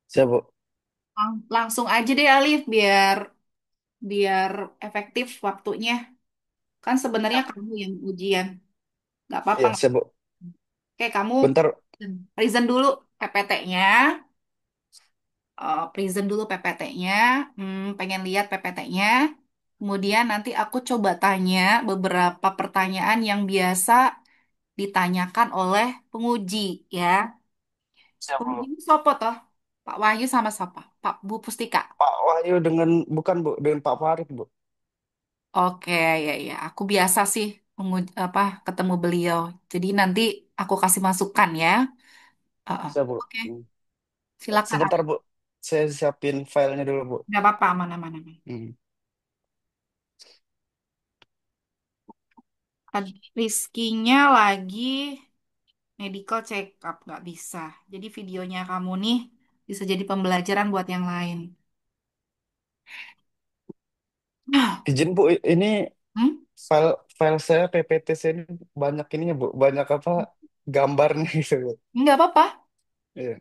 Siap, Bu. Langsung aja deh Alif biar biar efektif waktunya. Kan sebenarnya kamu yang ujian. Nggak apa-apa. Iya, siap, Bu. Oke, kamu Bentar, present dulu PPT-nya. Present dulu PPT-nya. Pengen lihat PPT-nya. Kemudian nanti aku coba tanya beberapa pertanyaan yang biasa ditanyakan oleh penguji ya. siap, Penguji Bu. ini siapa toh? Pak Wahyu sama siapa? Pak Bu Pustika. Pak Wahyu dengan, bukan, Bu, dengan Pak Farid, Bu. Oke, ya ya. Aku biasa sih apa ketemu beliau. Jadi nanti aku kasih masukan ya. Siap, Bu. Oke, Hmm. silakan. Sebentar, Bu. Saya siapin filenya dulu, Bu. Nggak apa-apa, mana-mana. Hmm. Rizkinya lagi medical check up, nggak bisa. Jadi videonya kamu nih bisa jadi pembelajaran buat yang lain. Izin, Bu, ini Hmm? file file saya PPT saya ini banyak ininya, Bu. Banyak apa gambarnya gitu, Bu. Nggak apa-apa, Iya.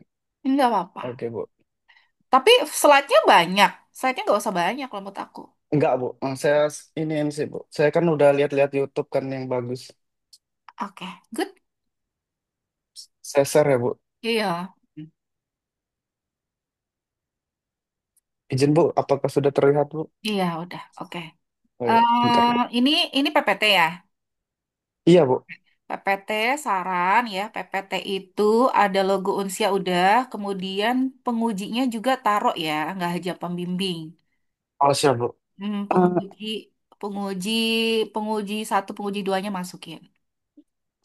nggak apa-apa. Oke, Bu. Tapi slide-nya banyak. Slide-nya nggak usah banyak kalau menurut aku. Enggak, Bu. Saya ini sih, Bu. Saya kan udah lihat-lihat YouTube kan yang bagus. Oke, good. Saya share ya, Bu. Iya. Izin, Bu. Apakah sudah terlihat, Bu? Iya, udah. Oke. Oh ya, bentar, Bu. Ini PPT ya. Iya, Bu. PPT saran ya. PPT itu ada logo Unsia udah, kemudian pengujinya juga taruh ya, nggak aja pembimbing. Oh, siap, Bu. Eh, Penguji, penguji, penguji satu, penguji duanya masukin.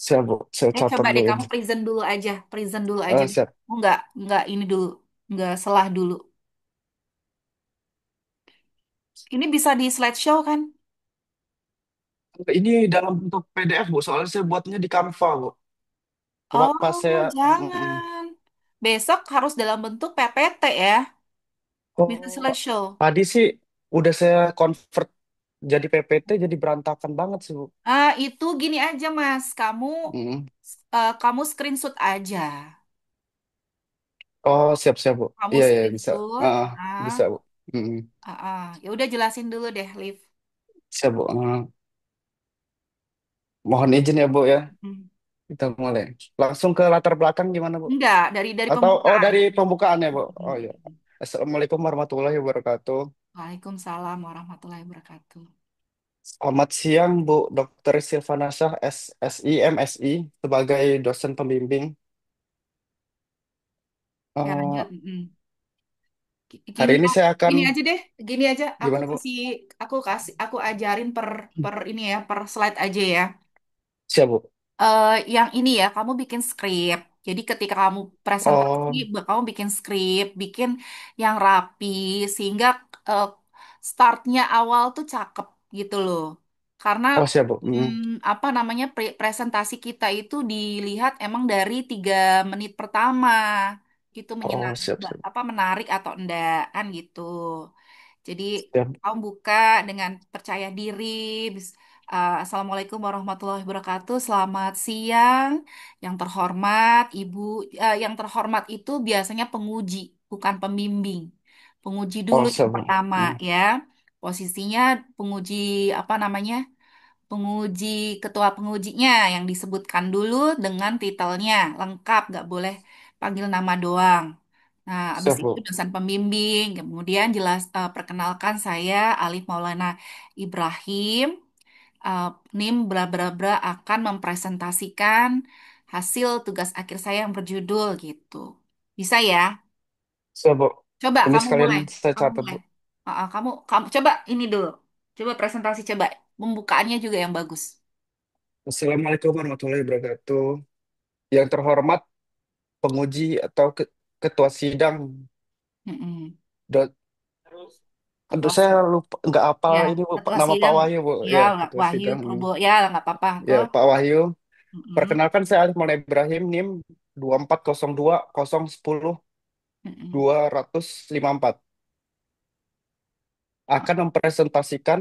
siap, Bu. Saya catat Coba dulu deh kamu ini. present dulu aja. Siap. Kamu nggak ini dulu, nggak salah dulu. Ini bisa di slideshow kan? Ini dalam bentuk PDF, Bu. Soalnya saya buatnya di Canva, Bu. Pas Oh, saya... jangan. Besok harus dalam bentuk PPT ya. Bisa Oh, slideshow. tadi sih udah saya convert jadi PPT, jadi berantakan banget sih, Bu. Itu gini aja, Mas. Mm. Kamu screenshot aja. Oh, siap, Bu. Kamu Iya, iya, bisa. screenshot. Ah, Ah, bisa, Bu. Mm. Ya udah jelasin dulu deh, Liv. Siap, Bu. Mohon izin ya, Bu ya. Hmm. Kita mulai. Langsung ke latar belakang gimana, Bu? Enggak, dari Atau pembukaan. dari pembukaan ya, Bu? Oh ya. Hmm. Assalamualaikum warahmatullahi wabarakatuh. Waalaikumsalam warahmatullahi wabarakatuh. Selamat siang, Bu Dr. Silvana Shah, SSI, MSI, sebagai dosen pembimbing. Ya Eh, lanjut. hari Gini, ini saya akan gini aja deh, gini aja. gimana, Bu? Aku ajarin per ini ya, per slide aja ya. Siap, Bu. Yang ini ya, kamu bikin skrip. Jadi ketika kamu presentasi, Oh, kamu bikin skrip, bikin yang rapi, sehingga eh, startnya awal tuh cakep gitu loh. Karena oh siap, Bu. Mm. apa namanya presentasi kita itu dilihat emang dari 3 menit pertama, gitu Oh, siap. apa menarik atau enggak kan gitu. Jadi Siap. kamu buka dengan percaya diri. Assalamualaikum warahmatullahi wabarakatuh. Selamat siang, yang terhormat Ibu. Yang terhormat itu biasanya penguji, bukan pembimbing. Penguji dulu Oh, yang siap, Bu. pertama Mm. ya. Posisinya penguji apa namanya? Penguji ketua pengujinya yang disebutkan dulu dengan titelnya lengkap, nggak boleh panggil nama doang. Nah, habis Siap, itu Bu. dosen pembimbing, kemudian perkenalkan saya Alif Maulana Ibrahim, eh, NIM bla bla bla akan mempresentasikan hasil tugas akhir saya yang berjudul gitu. Bisa ya? Siap, Bu. Coba Ini kamu sekalian mulai, saya kamu catat, mulai. Bu. Kamu coba ini dulu. Coba presentasi coba. Pembukaannya juga yang bagus. Assalamualaikum warahmatullahi wabarakatuh. Yang terhormat penguji atau ketua sidang. Mm-mm. Do- Aduh, Ketua saya sidang. lupa, nggak hafal Ya, ini, Bu. ketua Nama Pak sidang. Wahyu, Bu. Ya, Ya, ketua Wahyu sidang. Probo. Ya, nggak apa-apa. Ya, Tuh. Pak Wahyu. Mm-mm. Perkenalkan saya Alif Maulana Ibrahim, NIM 2402010 Mm-mm. 254. Akan mempresentasikan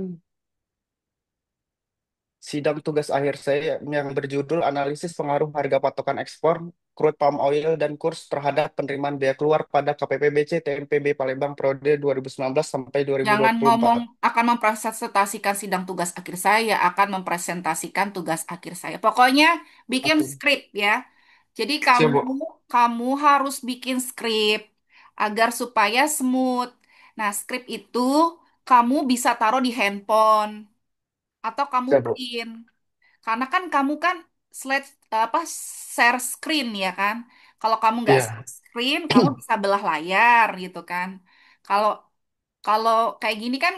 sidang tugas akhir saya yang berjudul Analisis Pengaruh Harga Patokan Ekspor Crude Palm Oil dan Kurs terhadap Penerimaan Biaya Keluar pada KPPBC TMPB Palembang periode 2019 sampai Jangan ngomong 2024. akan mempresentasikan sidang tugas akhir saya, akan mempresentasikan tugas akhir saya. Pokoknya bikin Oke, skrip ya. Jadi siap, kamu Bu. kamu harus bikin skrip agar supaya smooth. Nah, skrip itu kamu bisa taruh di handphone atau kamu Siap, Bu. print. Karena kan kamu kan slide apa share screen ya kan. Kalau kamu nggak Iya, share screen, kamu bisa belah layar gitu kan. Kalau kalau kayak gini kan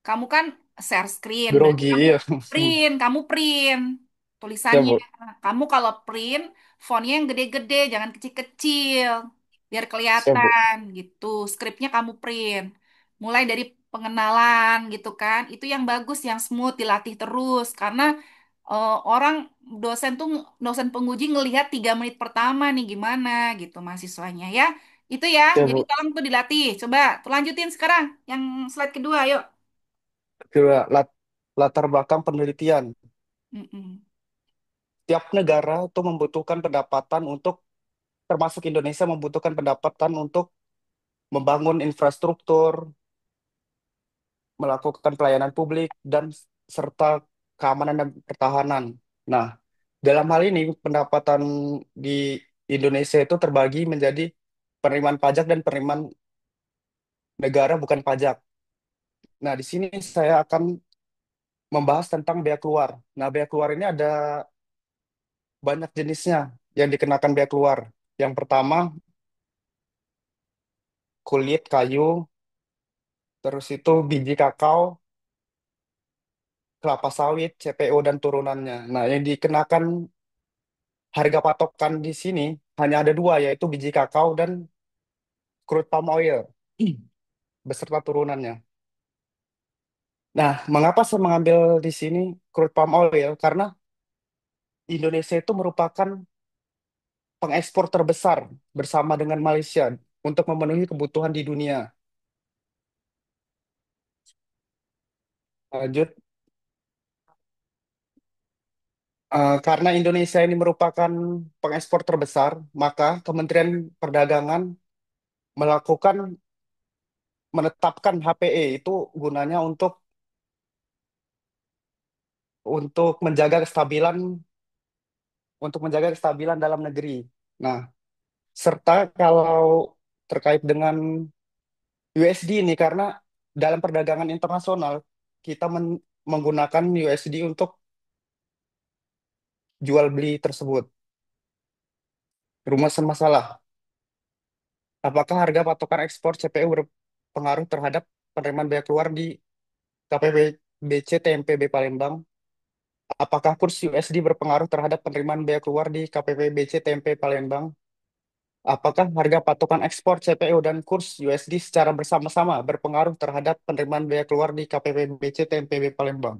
kamu kan share screen, berarti grogi, kamu iya. print Siap, tulisannya. Bu. Kamu kalau print fontnya yang gede-gede, jangan kecil-kecil, biar Siap, Bu. kelihatan gitu. Skripnya kamu print, mulai dari pengenalan gitu kan. Itu yang bagus, yang smooth dilatih terus karena orang dosen penguji ngelihat 3 menit pertama nih gimana gitu mahasiswanya ya. Itu ya, Siap, jadi Bu. tolong tuh dilatih. Coba tuh lanjutin sekarang yang slide kedua, yuk. Kedua, latar belakang penelitian. Mm-mm. Tiap negara itu membutuhkan pendapatan untuk, termasuk Indonesia membutuhkan pendapatan untuk membangun infrastruktur, melakukan pelayanan publik, dan serta keamanan dan pertahanan. Nah, dalam hal ini pendapatan di Indonesia itu terbagi menjadi penerimaan pajak dan penerimaan negara bukan pajak. Nah, di sini saya akan membahas tentang bea keluar. Nah, bea keluar ini ada banyak jenisnya yang dikenakan bea keluar. Yang pertama, kulit kayu, terus itu biji kakao, kelapa sawit, CPO, dan turunannya. Nah, yang dikenakan harga patokan di sini hanya ada dua, yaitu biji kakao dan crude palm oil beserta turunannya. Nah, mengapa saya mengambil di sini crude palm oil? Karena Indonesia itu merupakan pengekspor terbesar bersama dengan Malaysia untuk memenuhi kebutuhan di dunia. Lanjut, karena Indonesia ini merupakan pengekspor terbesar, maka Kementerian Perdagangan melakukan menetapkan HPE itu gunanya untuk menjaga kestabilan dalam negeri. Nah, serta kalau terkait dengan USD ini karena dalam perdagangan internasional kita menggunakan USD untuk jual beli tersebut. Rumusan masalah, apakah harga patokan ekspor CPO berpengaruh terhadap penerimaan biaya keluar di KPBC TMPB Palembang? Apakah kurs USD berpengaruh terhadap penerimaan biaya keluar di KPPBC TMP Palembang? Apakah harga patokan ekspor CPO dan kurs USD secara bersama-sama berpengaruh terhadap penerimaan biaya keluar di KPPBC TMPB Palembang?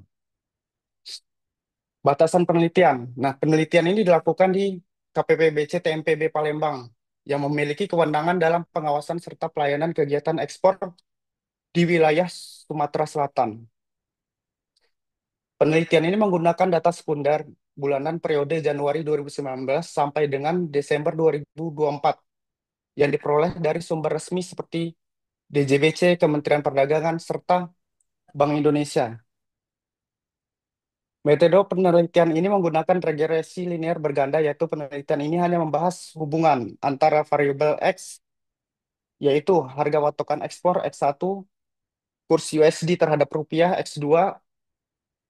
Batasan penelitian. Nah, penelitian ini dilakukan di KPPBC TMPB Palembang yang memiliki kewenangan dalam pengawasan serta pelayanan kegiatan ekspor di wilayah Sumatera Selatan. Penelitian ini menggunakan data sekunder bulanan periode Januari 2019 sampai dengan Desember 2024 yang diperoleh dari sumber resmi seperti DJBC, Kementerian Perdagangan, serta Bank Indonesia. Metode penelitian ini menggunakan regresi linear berganda, yaitu penelitian ini hanya membahas hubungan antara variabel X, yaitu harga patokan ekspor X1, kurs USD terhadap rupiah X2,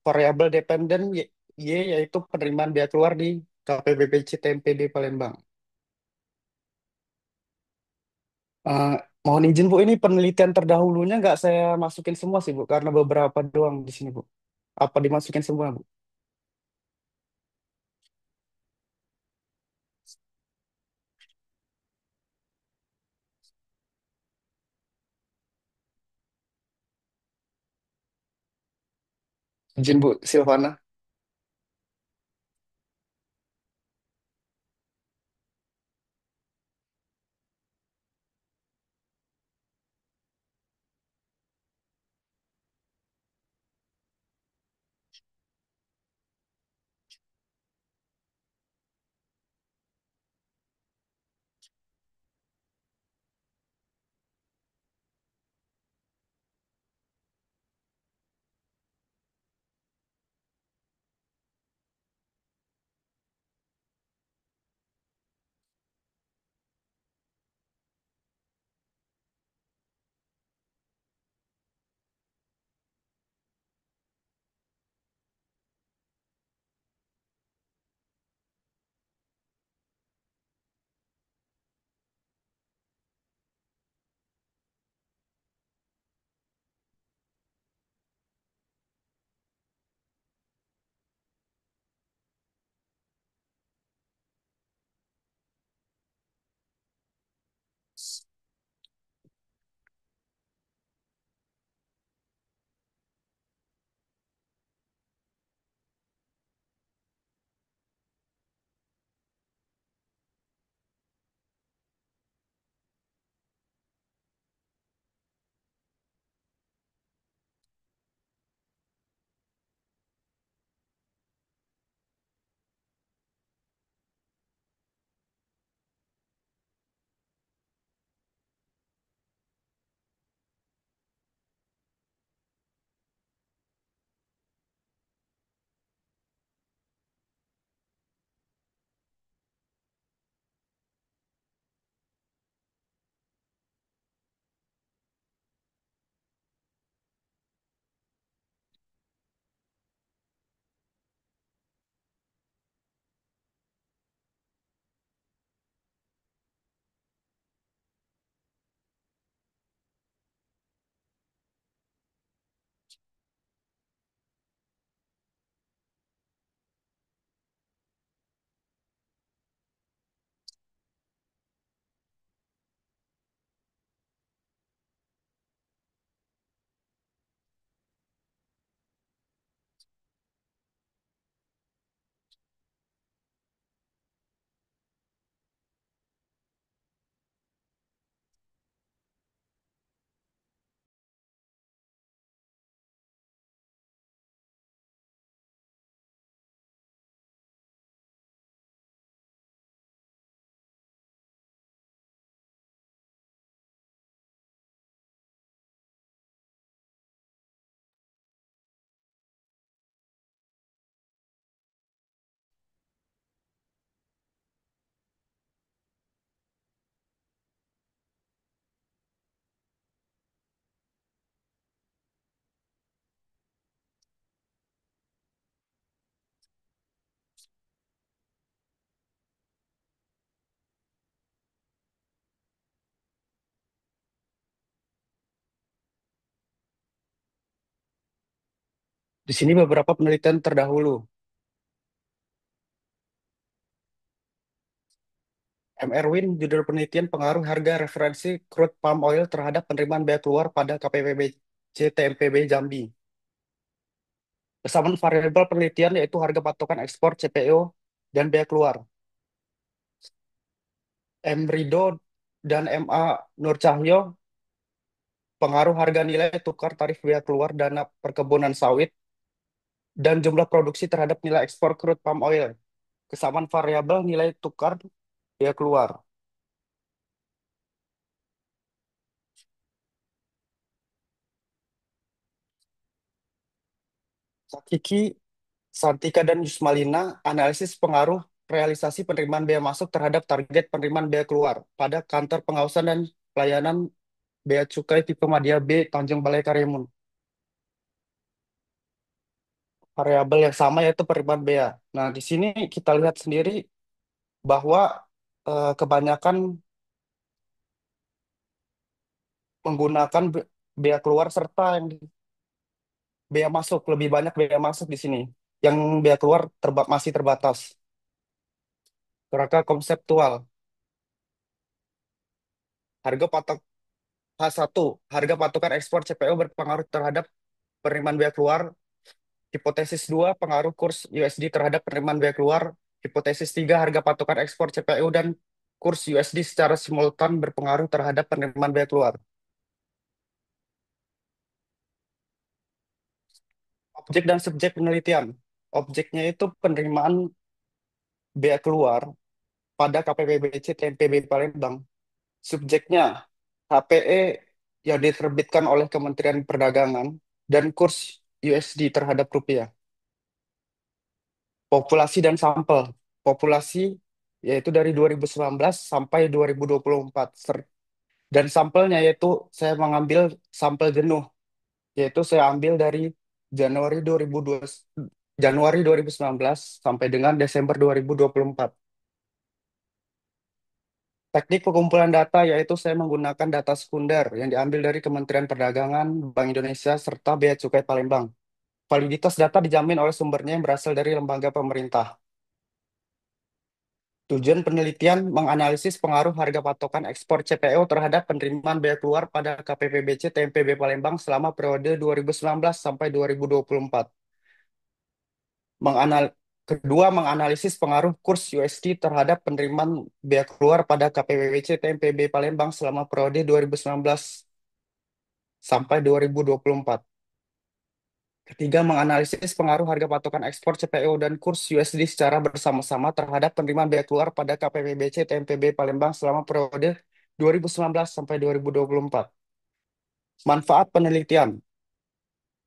variabel dependen Y, yaitu penerimaan biaya keluar di KPBPC TMPD Palembang. Eh, Mohon izin Bu, ini penelitian terdahulunya nggak saya masukin semua sih Bu, karena beberapa doang di sini Bu. Apa dimasukin semua Bu? Izin Bu Silvana. Di sini beberapa penelitian terdahulu. M. Erwin, judul penelitian pengaruh harga referensi crude palm oil terhadap penerimaan bea keluar pada KPPBC TMPB Jambi. Kesamaan variabel penelitian yaitu harga patokan ekspor CPO dan bea keluar. M. Rido dan M.A. Nurcahyo, pengaruh harga nilai tukar tarif bea keluar dana perkebunan sawit dan jumlah produksi terhadap nilai ekspor crude palm oil. Kesamaan variabel nilai tukar bea keluar. Sakiki, Santika, dan Yusmalina, analisis pengaruh realisasi penerimaan bea masuk terhadap target penerimaan bea keluar pada kantor pengawasan dan pelayanan bea cukai tipe Madya B Tanjung Balai Karimun. Variabel yang sama yaitu penerimaan bea. Nah, di sini kita lihat sendiri bahwa kebanyakan menggunakan bea keluar serta yang bea masuk, lebih banyak bea masuk di sini. Yang bea keluar masih terbatas. Kerangka konseptual. Harga patok H1, harga patokan ekspor CPO berpengaruh terhadap penerimaan bea keluar. Hipotesis 2, pengaruh kurs USD terhadap penerimaan bea keluar. Hipotesis 3, harga patokan ekspor CPO dan kurs USD secara simultan berpengaruh terhadap penerimaan bea keluar. Objek dan subjek penelitian. Objeknya itu penerimaan bea keluar pada KPPBC TNPB Palembang. Subjeknya HPE yang diterbitkan oleh Kementerian Perdagangan dan kurs USD terhadap rupiah. Populasi dan sampel. Populasi yaitu dari 2019 sampai 2024. Dan sampelnya yaitu saya mengambil sampel jenuh, yaitu saya ambil dari Januari 2002, Januari 2019 sampai dengan Desember 2024. Teknik pengumpulan data yaitu saya menggunakan data sekunder yang diambil dari Kementerian Perdagangan, Bank Indonesia, serta Bea Cukai Palembang. Validitas data dijamin oleh sumbernya yang berasal dari lembaga pemerintah. Tujuan penelitian menganalisis pengaruh harga patokan ekspor CPO terhadap penerimaan bea keluar pada KPPBC TMPB Palembang selama periode 2019 sampai 2024. Menganal Kedua, menganalisis pengaruh kurs USD terhadap penerimaan bea keluar pada KPPBC TMPB Palembang selama periode 2019 sampai 2024. Ketiga, menganalisis pengaruh harga patokan ekspor CPO dan kurs USD secara bersama-sama terhadap penerimaan bea keluar pada KPPBC TMPB Palembang selama periode 2019 sampai 2024. Manfaat penelitian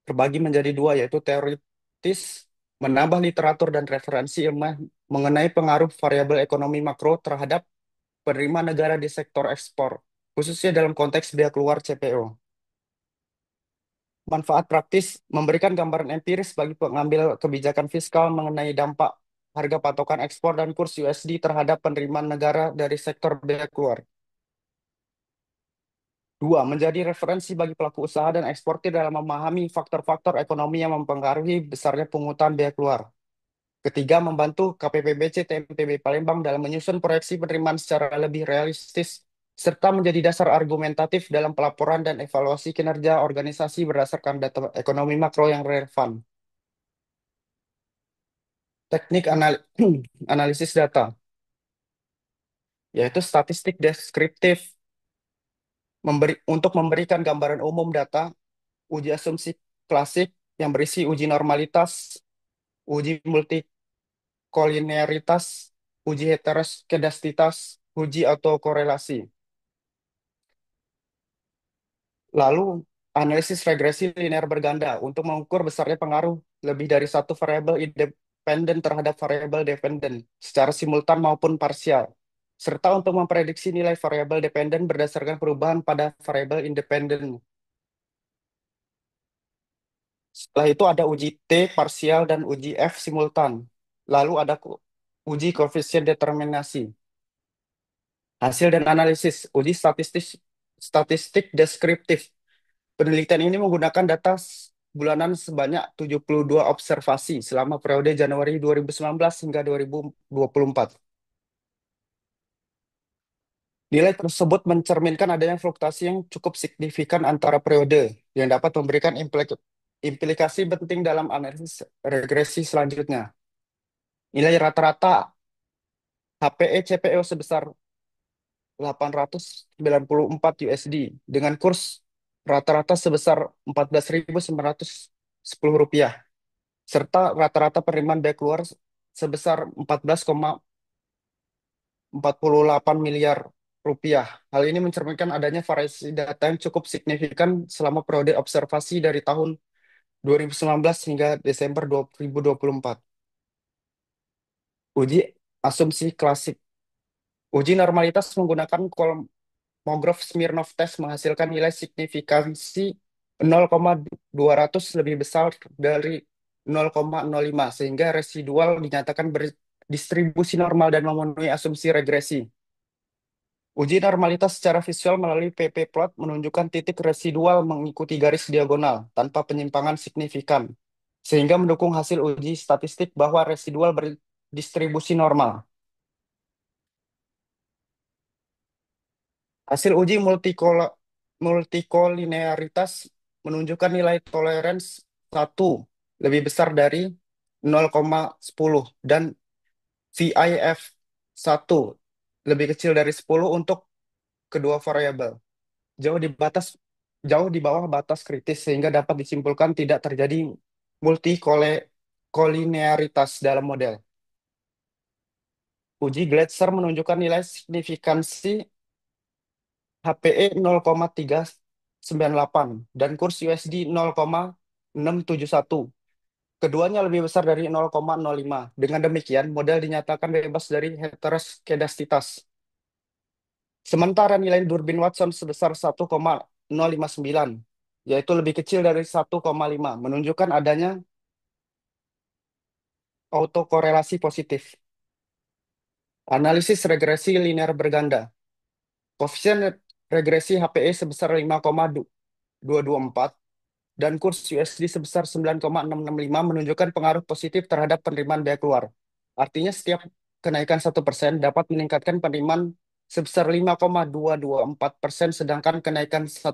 terbagi menjadi dua, yaitu teoritis, menambah literatur dan referensi ilmiah mengenai pengaruh variabel ekonomi makro terhadap penerimaan negara di sektor ekspor, khususnya dalam konteks bea keluar CPO. Manfaat praktis memberikan gambaran empiris bagi pengambil kebijakan fiskal mengenai dampak harga patokan ekspor dan kurs USD terhadap penerimaan negara dari sektor bea keluar. Dua, menjadi referensi bagi pelaku usaha dan eksportir dalam memahami faktor-faktor ekonomi yang mempengaruhi besarnya pungutan bea keluar. Ketiga, membantu KPPBC TMPB Palembang dalam menyusun proyeksi penerimaan secara lebih realistis serta menjadi dasar argumentatif dalam pelaporan dan evaluasi kinerja organisasi berdasarkan data ekonomi makro yang relevan. Teknik analisis data, yaitu statistik deskriptif, untuk memberikan gambaran umum data, uji asumsi klasik yang berisi uji normalitas, uji multikolinearitas, uji heteroskidastitas, uji autokorelasi. Lalu, analisis regresi linear berganda untuk mengukur besarnya pengaruh lebih dari satu variabel independen terhadap variabel dependen secara simultan maupun parsial, serta untuk memprediksi nilai variabel dependen berdasarkan perubahan pada variabel independen. Setelah itu ada uji T parsial dan uji F simultan. Lalu ada uji koefisien determinasi. Hasil dan analisis uji statistik deskriptif. Penelitian ini menggunakan data bulanan sebanyak 72 observasi selama periode Januari 2019 hingga 2024. Nilai tersebut mencerminkan adanya fluktuasi yang cukup signifikan antara periode yang dapat memberikan implikasi penting dalam analisis regresi selanjutnya. Nilai rata-rata HPE CPO sebesar 894 USD dengan kurs rata-rata sebesar 14.910 rupiah serta rata-rata penerimaan biaya keluar sebesar 14,48 miliar rupiah. Hal ini mencerminkan adanya variasi data yang cukup signifikan selama periode observasi dari tahun 2019 hingga Desember 2024. Uji asumsi klasik. Uji normalitas menggunakan Kolmogorov Smirnov test menghasilkan nilai signifikansi 0,200 lebih besar dari 0,05 sehingga residual dinyatakan berdistribusi normal dan memenuhi asumsi regresi. Uji normalitas secara visual melalui pp-plot menunjukkan titik residual mengikuti garis diagonal tanpa penyimpangan signifikan, sehingga mendukung hasil uji statistik bahwa residual berdistribusi normal. Hasil uji multikolinearitas menunjukkan nilai tolerance 1 lebih besar dari 0,10 dan VIF 1 lebih kecil dari 10 untuk kedua variabel. Jauh di batas jauh di bawah batas kritis sehingga dapat disimpulkan tidak terjadi multikolinearitas dalam model. Uji Gletser menunjukkan nilai signifikansi HPE 0,398 dan kurs USD 0,671. Keduanya lebih besar dari 0,05. Dengan demikian, model dinyatakan bebas dari heteroskiedasitas. Sementara nilai Durbin Watson sebesar 1,059, yaitu lebih kecil dari 1,5, menunjukkan adanya autokorelasi positif. Analisis regresi linear berganda. Koefisien regresi HPE sebesar 5,224 dan kurs USD sebesar 9,665 menunjukkan pengaruh positif terhadap penerimaan biaya keluar. Artinya setiap kenaikan 1% dapat meningkatkan penerimaan sebesar 5,224%, sedangkan kenaikan 1%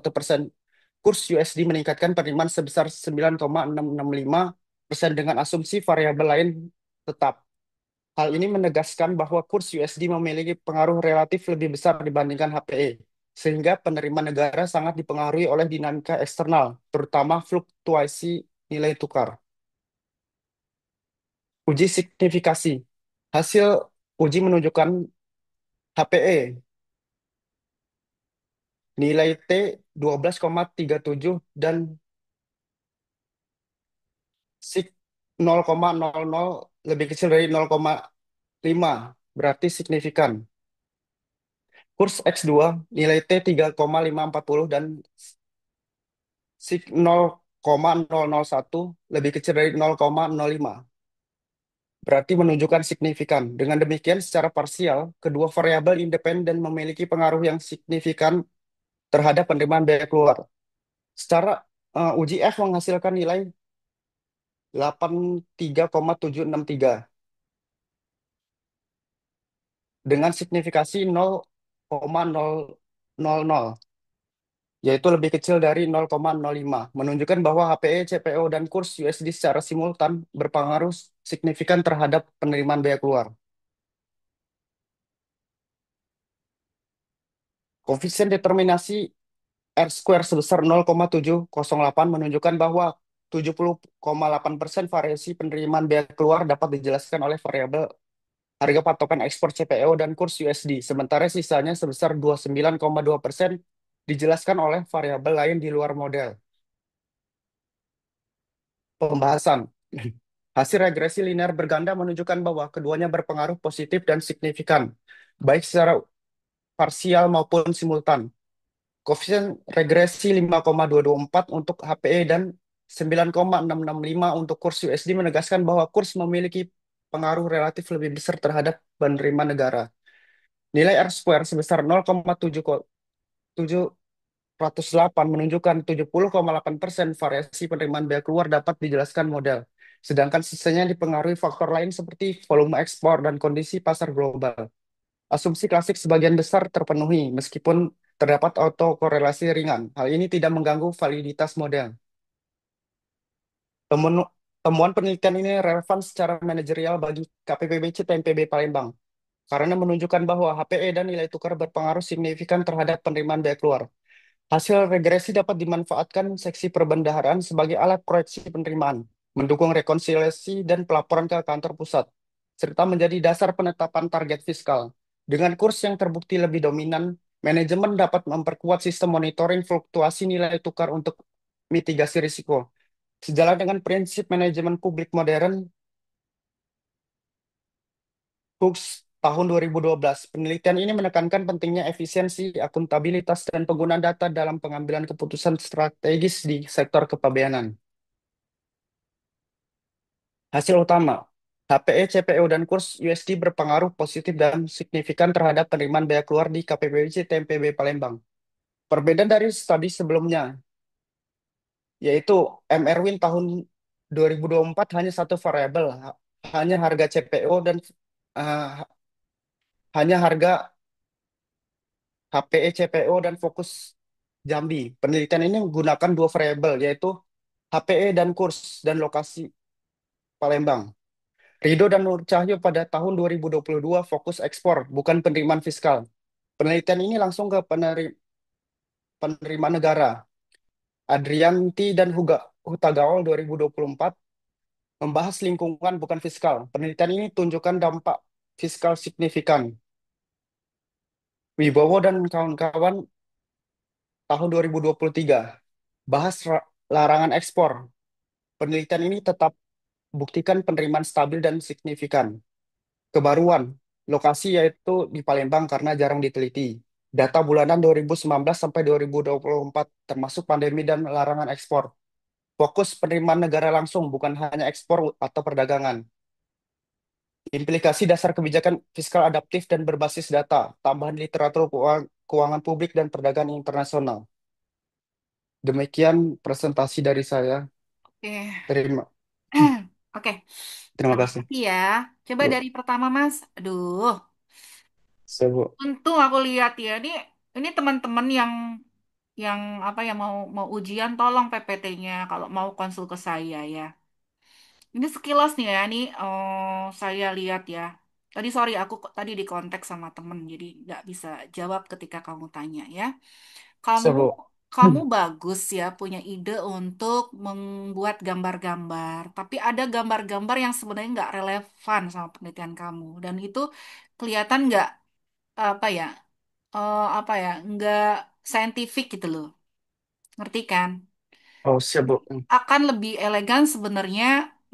kurs USD meningkatkan penerimaan sebesar 9,665% dengan asumsi variabel lain tetap. Hal ini menegaskan bahwa kurs USD memiliki pengaruh relatif lebih besar dibandingkan HPE, sehingga penerimaan negara sangat dipengaruhi oleh dinamika eksternal, terutama fluktuasi nilai tukar. Uji signifikasi. Hasil uji menunjukkan HPE nilai T 12,37 dan SIG 0,00 lebih kecil dari 0,5, berarti signifikan. Kurs X2 nilai T 3,540 dan SIG 0,001 lebih kecil dari 0,05, berarti menunjukkan signifikan. Dengan demikian, secara parsial, kedua variabel independen memiliki pengaruh yang signifikan terhadap penerimaan biaya keluar. Secara uji F menghasilkan nilai 83,763 dengan signifikasi 0,000, yaitu lebih kecil dari 0,05, menunjukkan bahwa HPE, CPO, dan kurs USD secara simultan berpengaruh signifikan terhadap penerimaan biaya keluar. Koefisien determinasi R square sebesar 0,708 menunjukkan bahwa 70,8% variasi penerimaan biaya keluar dapat dijelaskan oleh variabel harga patokan ekspor CPO dan kurs USD, sementara sisanya sebesar 29,2% dijelaskan oleh variabel lain di luar model. Pembahasan. Hasil regresi linear berganda menunjukkan bahwa keduanya berpengaruh positif dan signifikan, baik secara parsial maupun simultan. Koefisien regresi 5,224 untuk HPE dan 9,665 untuk kurs USD menegaskan bahwa kurs memiliki pengaruh relatif lebih besar terhadap penerimaan negara. Nilai R square sebesar 0,778 108 menunjukkan 70,8% variasi penerimaan biaya keluar dapat dijelaskan model. Sedangkan sisanya dipengaruhi faktor lain seperti volume ekspor dan kondisi pasar global. Asumsi klasik sebagian besar terpenuhi meskipun terdapat autokorelasi ringan. Hal ini tidak mengganggu validitas model. Temuan, temuan penelitian ini relevan secara manajerial bagi KPPBC TMPB Palembang karena menunjukkan bahwa HPE dan nilai tukar berpengaruh signifikan terhadap penerimaan biaya keluar. Hasil regresi dapat dimanfaatkan seksi perbendaharaan sebagai alat proyeksi penerimaan, mendukung rekonsiliasi dan pelaporan ke kantor pusat, serta menjadi dasar penetapan target fiskal. Dengan kurs yang terbukti lebih dominan, manajemen dapat memperkuat sistem monitoring fluktuasi nilai tukar untuk mitigasi risiko. Sejalan dengan prinsip manajemen publik modern, Hooks tahun 2012, penelitian ini menekankan pentingnya efisiensi, akuntabilitas, dan penggunaan data dalam pengambilan keputusan strategis di sektor kepabeanan. Hasil utama, HPE, CPO, dan kurs USD berpengaruh positif dan signifikan terhadap penerimaan biaya keluar di KPBC TMPB Palembang. Perbedaan dari studi sebelumnya, yaitu M. Erwin tahun 2024 hanya satu variabel, hanya harga CPO dan eh, hanya harga HPE, CPO, dan fokus Jambi. Penelitian ini menggunakan dua variabel, yaitu HPE dan kurs dan lokasi Palembang. Rido dan Nur Cahyo pada tahun 2022 fokus ekspor, bukan penerimaan fiskal. Penelitian ini langsung ke penerimaan negara. Adrianti dan Hutagaol 2024 membahas lingkungan bukan fiskal. Penelitian ini tunjukkan dampak fiskal signifikan. Wibowo dan kawan-kawan tahun 2023 bahas larangan ekspor. Penelitian ini tetap buktikan penerimaan stabil dan signifikan. Kebaruan, lokasi yaitu di Palembang karena jarang diteliti. Data bulanan 2019 sampai 2024 termasuk pandemi dan larangan ekspor. Fokus penerimaan negara langsung bukan hanya ekspor atau perdagangan. Implikasi dasar kebijakan fiskal adaptif dan berbasis data, tambahan literatur keuangan publik dan perdagangan internasional. Demikian presentasi dari saya. Oke. Terima, Oke, terima terima kasih. kasih ya. Coba Bu, dari pertama, Mas. Aduh, Bu. untung aku lihat ya. Ini teman-teman yang apa ya mau mau ujian, tolong PPT-nya kalau mau konsul ke saya ya. Ini sekilas nih ya, ini saya lihat ya. Tadi sorry aku tadi di kontak sama temen, jadi nggak bisa jawab ketika kamu tanya ya. Kamu Bu. kamu bagus ya punya ide untuk membuat gambar-gambar, tapi ada gambar-gambar yang sebenarnya nggak relevan sama penelitian kamu dan itu kelihatan nggak apa ya apa ya nggak saintifik gitu loh, ngerti kan? Oh, siap, Bu. Akan lebih elegan sebenarnya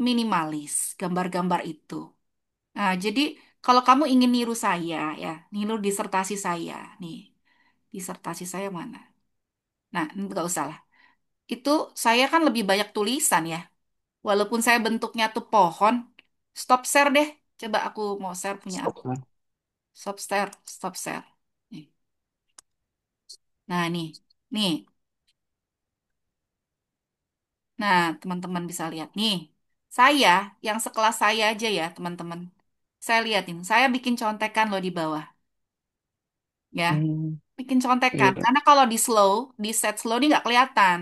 minimalis gambar-gambar itu. Nah, jadi kalau kamu ingin niru saya ya, niru disertasi saya nih, disertasi saya mana? Nah, nggak usah lah. Itu saya kan lebih banyak tulisan ya. Walaupun saya bentuknya tuh pohon, stop share deh. Coba aku mau share punya aku. Stop. Stop share, stop share. Nih. Nah, nih. Nah, teman-teman bisa lihat nih. Saya, yang sekelas saya aja ya, teman-teman. Saya liatin, saya bikin contekan loh di bawah. Ya, Hmm, bikin contekan. iya, Karena kalau di set slow nih nggak kelihatan.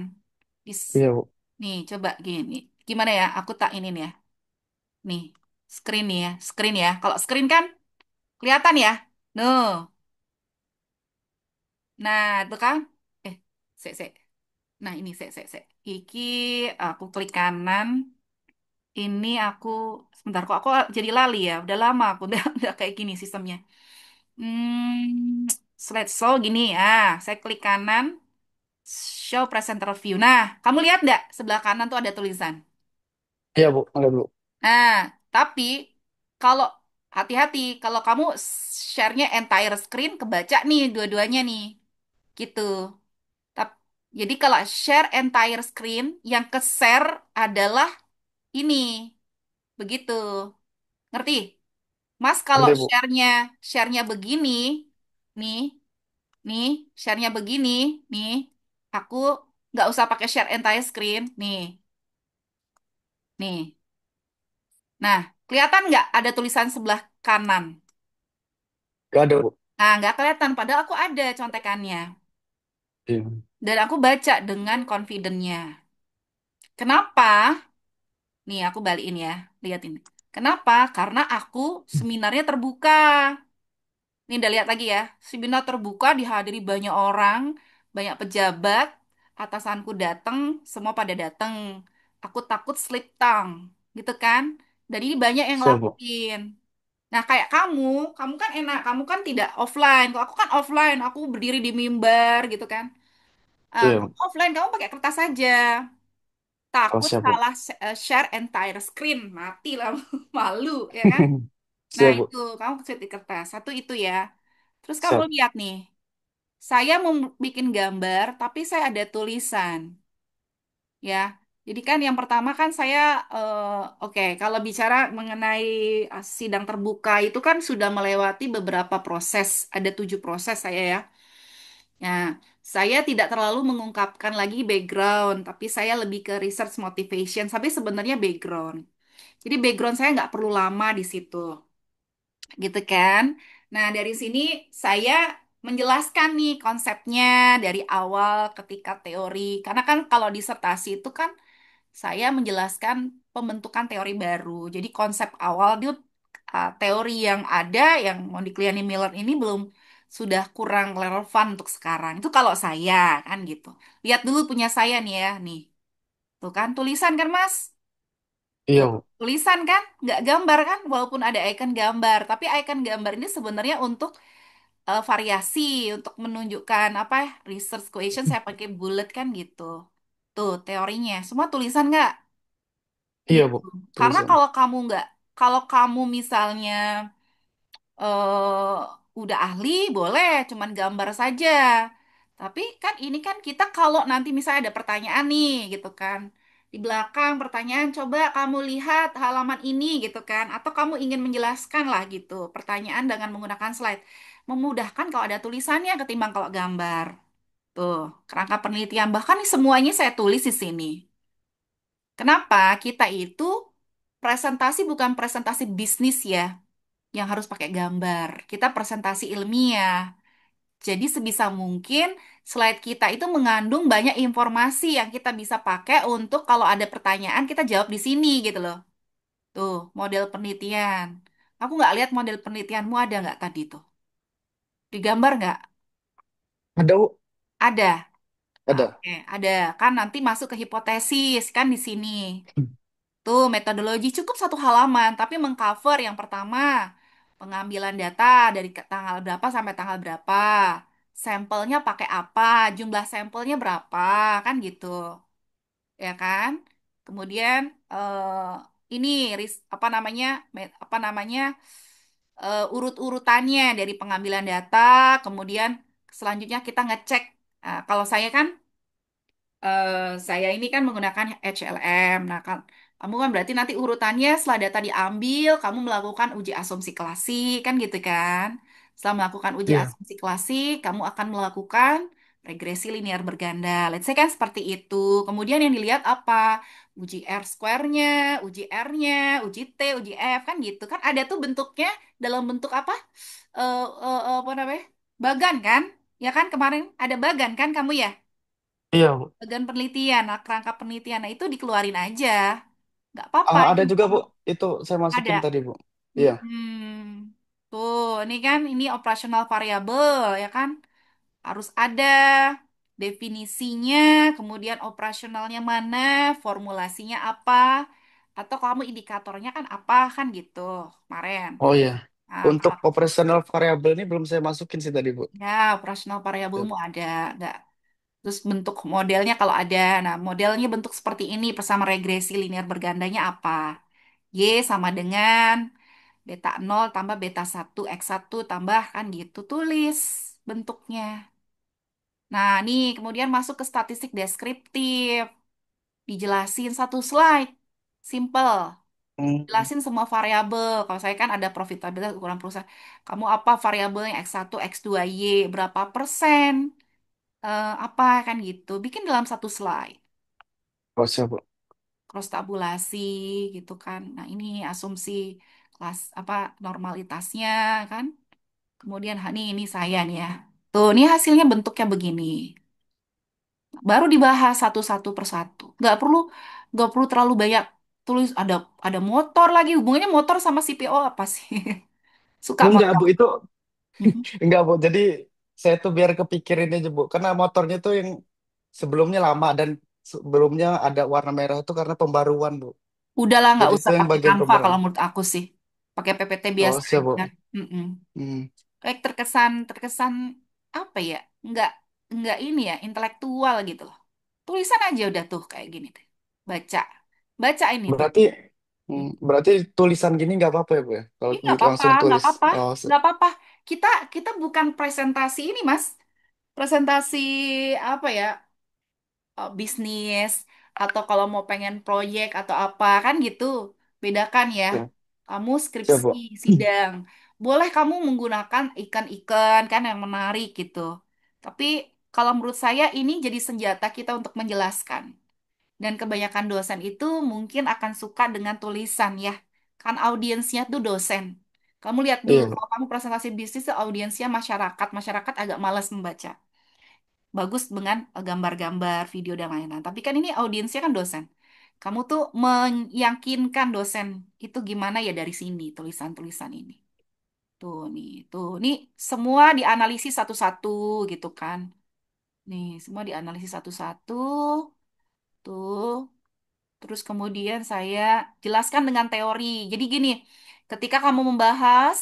iya, Bu. Nih, coba gini. Gimana ya? Aku tak ini nih ya. Nih, screen nih ya. Screen ya. Kalau screen kan kelihatan ya. Nuh. Nah, itu kan. Eh, sek. Nah, ini sek. Iki aku klik kanan. Ini aku sebentar kok aku jadi lali ya. Udah lama aku udah kayak gini sistemnya. Slideshow gini ya. Saya klik kanan, show presenter view. Nah, kamu lihat nggak sebelah kanan tuh ada tulisan. Iya, Bu. Oke, Bu. Nah, tapi kalau hati-hati kalau kamu share-nya entire screen kebaca nih dua-duanya nih. Gitu. Tap- Jadi kalau share entire screen yang ke-share adalah ini. Begitu. Ngerti? Mas kalau Nanti, Bu. share-nya begini, nih, nih, share-nya begini, nih. Aku nggak usah pakai share entire screen. Nih. Nah, kelihatan nggak ada tulisan sebelah kanan? Gak ada, Bu. Nah, nggak kelihatan. Padahal aku ada contekannya. Iya. Dan aku baca dengan confident-nya. Kenapa? Nih, aku balikin ya. Lihat ini. Kenapa? Karena aku seminarnya terbuka. Ini udah lihat lagi ya. Seminar terbuka dihadiri banyak orang, banyak pejabat, atasanku datang, semua pada datang. Aku takut slip tongue, gitu kan? Dan ini banyak yang Siap, Bu. ngelakuin. Nah, kayak kamu kan enak, kamu kan tidak offline. Kalau aku kan offline, aku berdiri di mimbar gitu kan. Iya, Kamu Bu. offline, kamu pakai kertas saja. Oh, Takut siap, Bu. salah share entire screen, mati lah, malu ya kan? Nah, Siap, Bu. itu kamu ketik di kertas. Satu itu ya. Terus kamu Siap. lihat nih, saya mau bikin gambar, tapi saya ada tulisan, ya. Jadi kan yang pertama kan saya, oke, kalau bicara mengenai sidang terbuka itu kan sudah melewati beberapa proses, ada 7 proses saya ya. Nah, saya tidak terlalu mengungkapkan lagi background, tapi saya lebih ke research motivation, tapi sebenarnya background. Jadi background saya nggak perlu lama di situ, gitu kan? Nah, dari sini saya menjelaskan nih konsepnya dari awal ketika teori. Karena kan kalau disertasi itu kan saya menjelaskan pembentukan teori baru. Jadi konsep awal itu teori yang ada yang Modigliani Miller ini belum sudah kurang relevan untuk sekarang. Itu kalau saya kan gitu. Lihat dulu punya saya nih ya, nih. Tuh kan tulisan kan Mas? Iya, Tuh, Bu. tulisan kan, nggak gambar kan, walaupun ada icon gambar. Tapi icon gambar ini sebenarnya untuk variasi, untuk menunjukkan apa ya, research question saya pakai bullet kan gitu. Tuh teorinya, semua tulisan nggak? Iya, Gitu. Bu. Karena Tulisan. kalau kamu nggak, kalau kamu misalnya udah ahli, boleh, cuman gambar saja. Tapi kan ini kan kita kalau nanti misalnya ada pertanyaan nih, gitu kan. Di belakang pertanyaan, coba kamu lihat halaman ini, gitu kan. Atau kamu ingin menjelaskan lah gitu, pertanyaan dengan menggunakan slide. Memudahkan kalau ada tulisannya ketimbang kalau gambar. Tuh, kerangka penelitian. Bahkan nih semuanya saya tulis di sini. Kenapa? Kita itu presentasi bukan presentasi bisnis ya yang harus pakai gambar. Kita presentasi ilmiah. Jadi sebisa mungkin slide kita itu mengandung banyak informasi yang kita bisa pakai untuk kalau ada pertanyaan kita jawab di sini gitu loh. Tuh, model penelitian. Aku nggak lihat model penelitianmu ada nggak tadi tuh? Digambar nggak? Ada, Bu. Ada. Ah, Ada. oke, ada. Kan nanti masuk ke hipotesis kan di sini. Tuh, metodologi cukup 1 halaman, tapi mengcover yang pertama, pengambilan data dari tanggal berapa sampai tanggal berapa, sampelnya pakai apa, jumlah sampelnya berapa, kan gitu, ya kan? Kemudian ini apa namanya, apa namanya urut-urutannya dari pengambilan data, kemudian selanjutnya kita ngecek. Kalau saya kan saya ini kan menggunakan HLM. Nah, kan kamu kan berarti nanti urutannya setelah data diambil, kamu melakukan uji asumsi klasik, kan gitu kan? Setelah melakukan uji Iya. asumsi klasik, kamu akan melakukan regresi linear berganda. Let's say kan seperti itu. Kemudian yang dilihat apa? Uji R square-nya, uji R-nya, uji T, uji F, kan gitu. Kan ada tuh bentuknya dalam bentuk apa? Apa namanya? Bagan kan? Ya kan kemarin ada bagan kan kamu ya? Iya, Bu. Bagian penelitian, nah, kerangka penelitian, nah itu dikeluarin aja. Nggak apa-apa. Ada Ini juga, Bu. kalau Itu saya ada. masukin tadi, Bu. Iya. Hmm. Tuh, ini kan ini operasional variabel, ya kan? Harus ada definisinya, kemudian operasionalnya mana, formulasinya apa, atau kamu indikatornya kan apa, kan gitu, kemarin. Oh, iya. Nah, Untuk operational variable ini belum saya masukin sih tadi, Bu. ya, operasional Siap. variabelmu ada, nggak? Terus bentuk modelnya kalau ada, nah modelnya bentuk seperti ini bersama regresi linear bergandanya apa? Y sama dengan beta 0 tambah beta 1 X1 tambah kan gitu, tulis bentuknya. Nah, nih kemudian masuk ke statistik deskriptif, dijelasin 1 slide, simple. Hmm. Jelasin semua variabel. Kalau saya kan ada profitabilitas ukuran perusahaan. Kamu apa variabelnya X1, X2, Y, berapa persen? apa kan gitu. Bikin dalam satu slide. Oh, siap, Bu. Cross tabulasi gitu kan. Nah, ini asumsi kelas apa normalitasnya kan. Kemudian ini saya nih ya. Tuh, ini hasilnya bentuknya begini. Baru dibahas satu-satu persatu. Nggak perlu terlalu banyak tulis ada motor lagi. Hubungannya motor sama CPO apa sih? Suka Enggak, motor. Bu, itu Mhm. enggak, Bu. Jadi saya tuh biar kepikirin aja, Bu. Karena motornya tuh yang sebelumnya lama dan sebelumnya ada warna merah itu karena pembaruan, Bu. Udahlah nggak Jadi itu usah yang pakai bagian Canva pembaruan. kalau menurut aku sih. Pakai PPT Oh, biasa siap, aja. Bu. Mm-mm. Hmm. Kayak terkesan terkesan apa ya? Nggak nggak ini ya intelektual gitu loh. Tulisan aja udah tuh kayak gini deh. Baca. Baca ini tuh. Berarti berarti tulisan gini nggak apa-apa ya, Bu ya? Kalau Ini nggak apa-apa, langsung nggak tulis. apa-apa, Oh, nggak apa-apa. Kita kita bukan presentasi ini, Mas. Presentasi apa ya? Bisnis atau kalau mau pengen proyek atau apa kan gitu. Bedakan ya. siap, Kamu siap, skripsi, Bu. sidang. Boleh kamu menggunakan ikan-ikan kan yang menarik gitu. Tapi kalau menurut saya ini jadi senjata kita untuk menjelaskan. Dan kebanyakan dosen itu mungkin akan suka dengan tulisan ya. Kan audiensnya tuh dosen. Kamu lihat dulu, Iya, Bu. kalau kamu presentasi bisnis tuh audiensnya masyarakat. Masyarakat agak malas membaca. Bagus dengan gambar-gambar, video, dan lain-lain. Tapi kan ini audiensnya kan dosen. Kamu tuh meyakinkan dosen itu gimana ya dari sini, tulisan-tulisan ini. Tuh, nih semua dianalisis satu-satu gitu kan. Nih, semua dianalisis satu-satu. Tuh. Terus kemudian saya jelaskan dengan teori. Jadi gini, ketika kamu membahas,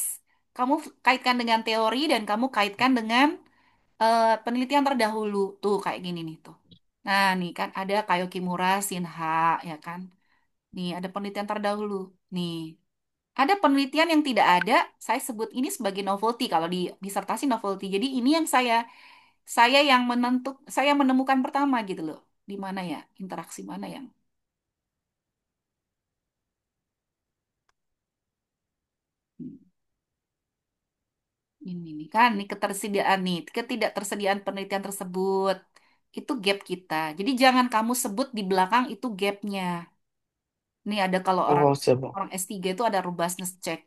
kamu kaitkan dengan teori dan kamu kaitkan dengan penelitian terdahulu. Tuh kayak gini nih tuh. Nah, nih kan ada Kayo Kimura, Sinha, ya kan? Nih ada penelitian terdahulu. Nih, ada penelitian yang tidak ada, saya sebut ini sebagai novelty kalau di disertasi novelty. Jadi ini yang saya yang saya menemukan pertama gitu loh. Di mana ya? Interaksi mana yang hmm. Ini nih kan, nih ketersediaan nih, ketidaktersediaan penelitian tersebut. Itu gap kita. Jadi jangan kamu sebut di belakang itu gapnya. Nih ada kalau orang Oh, siap, Bu. orang S3 itu ada robustness check.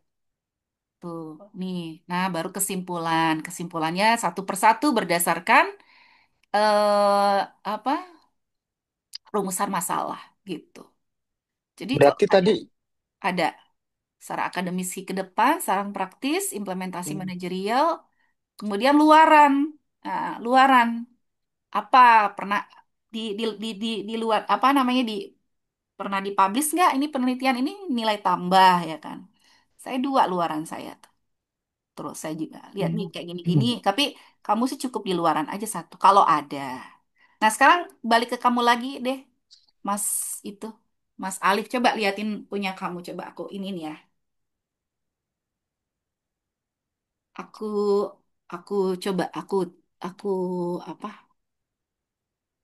Tuh, nih. Nah, baru kesimpulan. Kesimpulannya satu persatu berdasarkan apa? Rumusan masalah gitu. Jadi kok Berarti ada tadi ada secara akademisi ke depan, saran praktis, implementasi hmm, manajerial, kemudian luaran. Nah, luaran. Apa pernah di luar apa namanya pernah dipublish nggak ini penelitian ini nilai tambah ya kan saya dua luaran saya tuh. Terus saya juga lihat nih hmm, kayak gini-gini hmm. tapi kamu sih cukup di luaran aja satu kalau ada. Nah sekarang balik ke kamu lagi deh Mas itu Mas Alif coba liatin punya kamu coba aku ini nih ya aku aku coba aku apa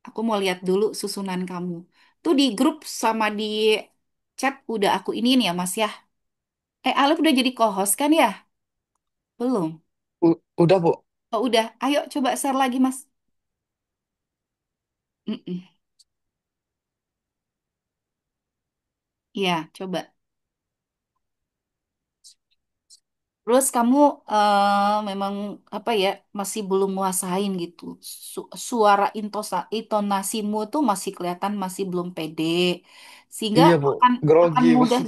aku mau lihat dulu susunan kamu. Tuh di grup sama di chat udah aku iniin ya Mas ya. Alif udah jadi co-host kan ya? Belum. Udah, Bu. Oh udah. Ayo coba share lagi Mas. Mm-mm. Iya, coba. Terus kamu memang apa ya masih belum nguasain gitu. Suara intonasimu tuh masih kelihatan masih belum pede. Sehingga Iya, Bu. akan Grogi, Bu. mudah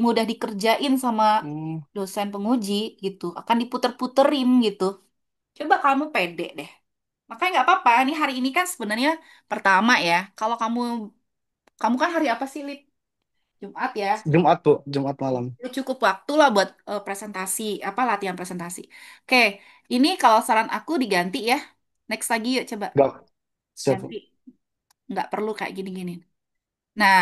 mudah dikerjain sama Hmm. dosen penguji gitu. Akan diputer-puterin gitu. Coba kamu pede deh. Makanya nggak apa-apa. Ini hari ini kan sebenarnya pertama ya. Kalau kamu kamu kan hari apa sih, Lip? Jumat ya. Jumat, Bu. Jumat malam. Itu cukup waktu lah buat presentasi, apa latihan presentasi. Oke, ini kalau saran aku diganti ya. Next lagi yuk coba Gak, siap, ganti. Bu. Nggak perlu kayak gini-gini. Nah,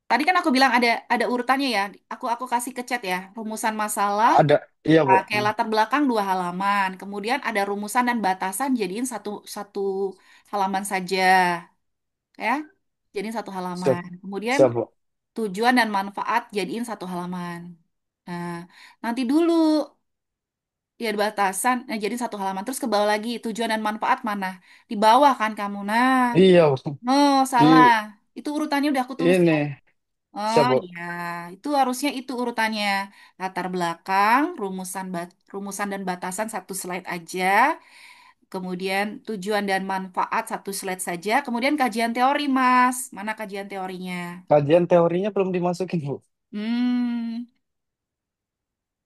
tadi kan aku bilang ada urutannya ya. Aku kasih ke chat ya. Rumusan masalah, Ada. Iya, Bu. kayak latar belakang 2 halaman. Kemudian ada rumusan dan batasan jadiin satu satu halaman saja, ya. Jadiin satu Siap. halaman. Kemudian Siap, Bu. tujuan dan manfaat jadiin satu halaman. Nah, nanti dulu Ya batasan, nah jadi satu halaman. Terus ke bawah lagi, tujuan dan manfaat mana? Di bawah kan kamu. Nah, Iya, oh di salah. Itu urutannya udah aku tulis ya. ini Oh siapa? iya, itu harusnya itu urutannya. Latar belakang, rumusan dan batasan satu slide aja. Kemudian tujuan dan manfaat satu slide saja. Kemudian kajian teori, Mas. Mana kajian teorinya? Kajian teorinya belum dimasukin, Bu. Hmm,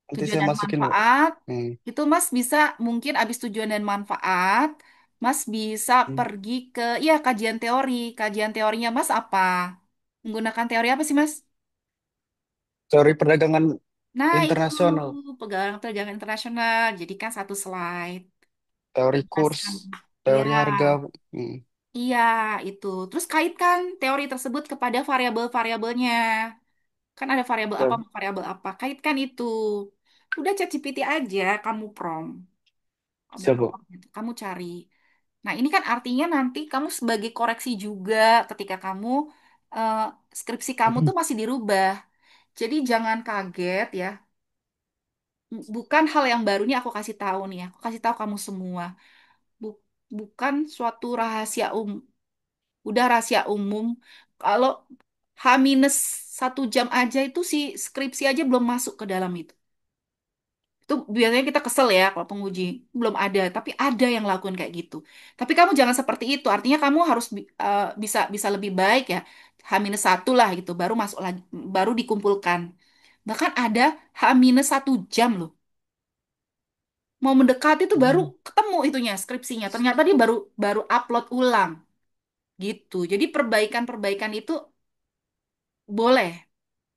Nanti tujuan saya dan masukin, Bu. manfaat. Hmm. Itu Mas bisa mungkin abis tujuan dan manfaat, Mas bisa Hmm. pergi ke ya kajian teori. Kajian teorinya Mas apa? Menggunakan teori apa sih, Mas? Teori perdagangan Nah, itu internasional, pegangan perdagangan internasional. Jadikan satu slide. teori kurs, Jelaskan. Iya, teori harga. Hmm. iya, itu. Terus kaitkan teori tersebut kepada variabel-variabelnya. Kan ada variabel apa, Siap, variabel apa. Kaitkan itu. Udah ChatGPT aja, kamu prompt. Kamu siap, Bu. prompt, gitu. Kamu cari. Nah, ini kan artinya nanti kamu sebagai koreksi juga ketika kamu eh, skripsi kamu Hmm. tuh masih dirubah. Jadi jangan kaget ya. Bukan hal yang baru nih aku kasih tahu nih ya. Aku kasih tahu kamu semua. Bu- Bukan suatu rahasia udah rahasia umum. Kalau H-1 jam aja itu si skripsi aja belum masuk ke dalam itu. Itu biasanya kita kesel ya kalau penguji belum ada, tapi ada yang lakukan kayak gitu. Tapi kamu jangan seperti itu. Artinya kamu harus bisa bisa lebih baik ya. H-1 lah gitu, baru masuk lagi, baru dikumpulkan. Bahkan ada H-1 jam loh. Mau mendekati itu baru Hmm. ketemu itunya skripsinya. Ternyata dia baru baru upload ulang gitu. Jadi perbaikan-perbaikan itu boleh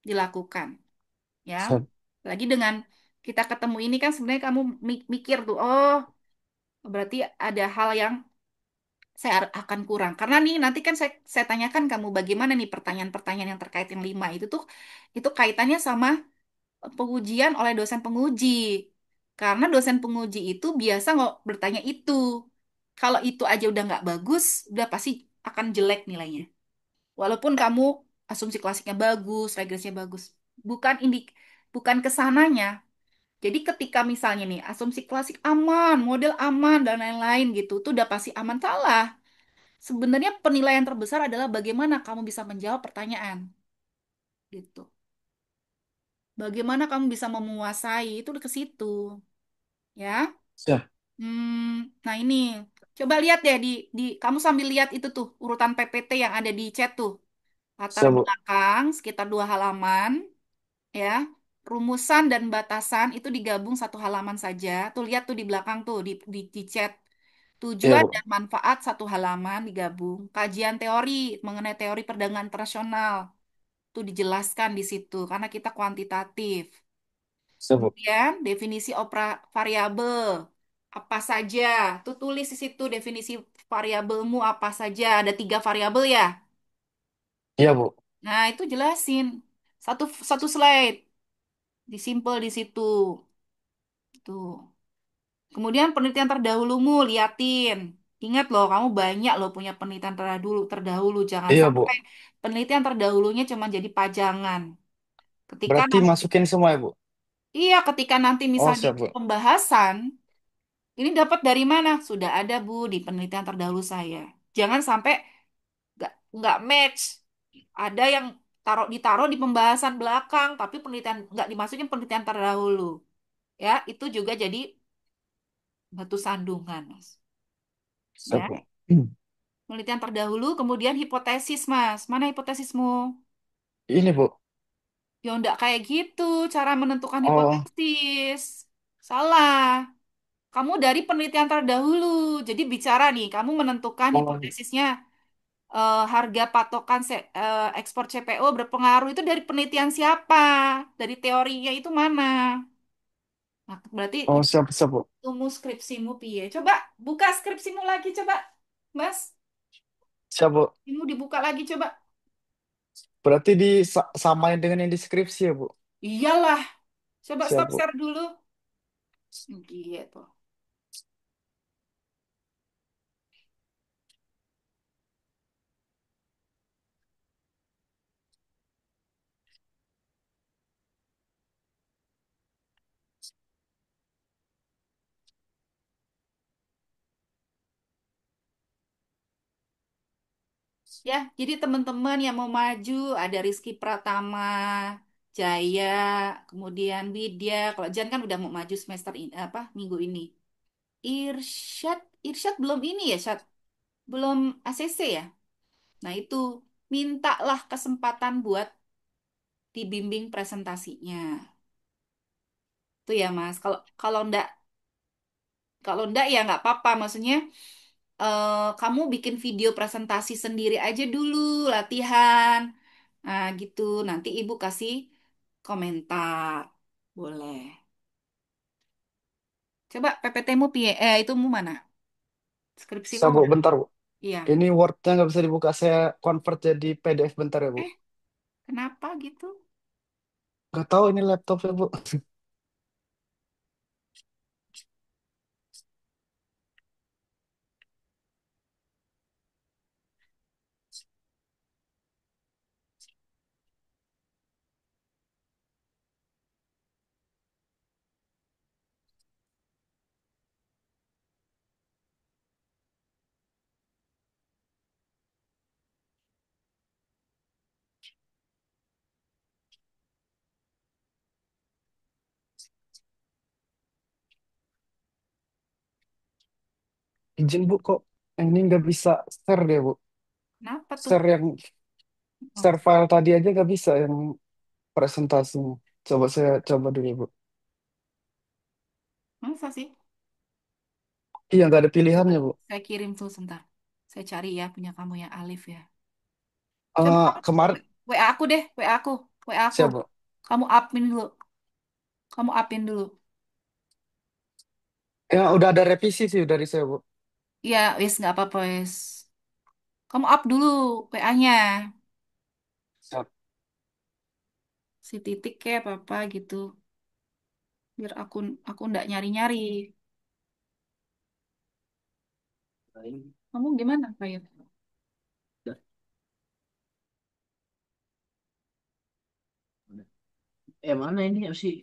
dilakukan ya. Siap. Lagi dengan kita ketemu ini kan sebenarnya kamu mikir tuh, oh berarti ada hal yang saya akan kurang. Karena nih nanti kan saya tanyakan kamu bagaimana nih pertanyaan-pertanyaan yang terkait yang 5 itu tuh itu kaitannya sama pengujian oleh dosen penguji. Karena dosen penguji itu biasa nggak bertanya itu. Kalau itu aja udah nggak bagus, udah pasti akan jelek nilainya. Walaupun kamu asumsi klasiknya bagus, regresinya bagus. Bukan bukan kesananya. Jadi ketika misalnya nih asumsi klasik aman, model aman dan lain-lain gitu, tuh udah pasti aman salah. Sebenarnya penilaian terbesar adalah bagaimana kamu bisa menjawab pertanyaan gitu. Bagaimana kamu bisa menguasai itu ke situ, ya. Siap. Nah ini coba lihat deh di kamu sambil lihat itu tuh urutan PPT yang ada di chat tuh. Latar Siap, Bu. belakang sekitar 2 halaman, ya. Rumusan dan batasan itu digabung satu halaman saja. Tuh lihat tuh di belakang tuh di chat. Iya, Tujuan Bu. dan manfaat satu halaman digabung. Kajian teori mengenai teori perdagangan internasional tuh dijelaskan di situ karena kita kuantitatif. Siap, Bu. Kemudian definisi variabel apa saja? Tuh tulis di situ definisi variabelmu apa saja. Ada 3 variabel ya. Iya, Bu. Nah itu jelasin satu satu slide. Disimpel di situ. Tuh. Kemudian penelitian terdahulumu liatin. Ingat loh, kamu banyak loh punya penelitian terdahulu. Terdahulu jangan Iya, sampai Bu. penelitian terdahulunya cuma jadi pajangan. Ketika Berarti nanti, masukin semua ya, Bu? iya, ketika nanti Oh, misal di siap, Bu. pembahasan, ini dapat dari mana? Sudah ada Bu di penelitian terdahulu saya. Jangan sampai nggak nggak match. Ada yang ditaruh di pembahasan belakang, tapi penelitian nggak dimasukin penelitian terdahulu. Ya, itu juga jadi batu sandungan, Mas. Siap, Ya. Bu. Hmm. Penelitian terdahulu, kemudian hipotesis, Mas. Mana hipotesismu? Ini, Bu. Ya enggak kayak gitu cara menentukan Oh, hipotesis. Salah. Kamu dari penelitian terdahulu. Jadi bicara nih, kamu menentukan oh, hipotesisnya harga patokan ekspor CPO berpengaruh itu dari penelitian siapa? Dari teorinya itu mana? Nah, berarti oh, itu siap, siap, Bu. ilmu skripsimu piye? Coba buka skripsimu lagi coba, Mas. Siap, Bu. Ini dibuka lagi coba. Berarti disamain dengan yang deskripsi ya, Bu? Iyalah. Coba Siap, stop Bu. share dulu. Gitu. Ya, jadi teman-teman yang mau maju ada Rizky Pratama, Jaya, kemudian Widya. Kalau Jan kan udah mau maju semester ini, apa minggu ini. Irsyad, Irsyad belum ini ya, Syad? Belum ACC ya? Nah, itu mintalah kesempatan buat dibimbing presentasinya. Itu ya, Mas. Kalau kalau ndak ya nggak apa-apa. Maksudnya kamu bikin video presentasi sendiri aja dulu, latihan. Nah, gitu. Nanti ibu kasih komentar. Boleh. Coba PPT-mu piye? Itu mu mana? Skripsimu Saya, Bu, mana? bentar, Bu. Iya. Ini Word-nya nggak bisa dibuka. Saya convert jadi PDF bentar ya, Bu. Eh, kenapa gitu? Nggak tahu ini laptopnya, Bu. Izin, Bu, kok ini nggak bisa share deh, Bu. Kenapa tuh? Oh, Share file tadi aja nggak bisa yang presentasinya. Coba saya coba dulu, Bu. masa sih? Iya, nggak ada Coba pilihannya, Bu. saya kirim tuh sebentar. Saya cari ya punya kamu yang Alif ya. Coba kamu Kemarin, WA aku deh, WA aku, WA aku. siapa? Kamu upin dulu, kamu upin dulu. Ya, udah ada revisi sih dari saya, Bu. Ya, wis nggak apa-apa wis. Kamu up dulu WA-nya. Siap. Si titik kayak apa-apa gitu. Biar aku ndak nyari-nyari. Kamu gimana, Kayak? Mana ini sih?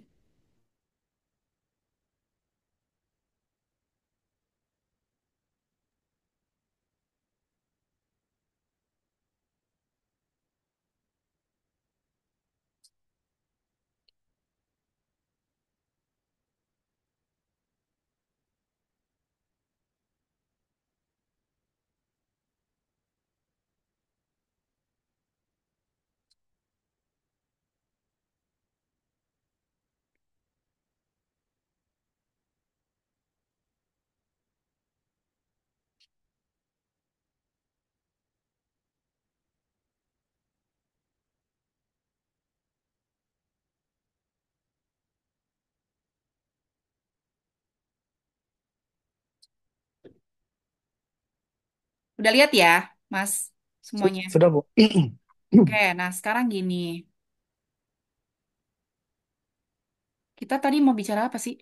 Udah lihat ya, Mas, semuanya. Sudah, Bu. Oke, nah sekarang gini. Kita tadi mau bicara apa sih?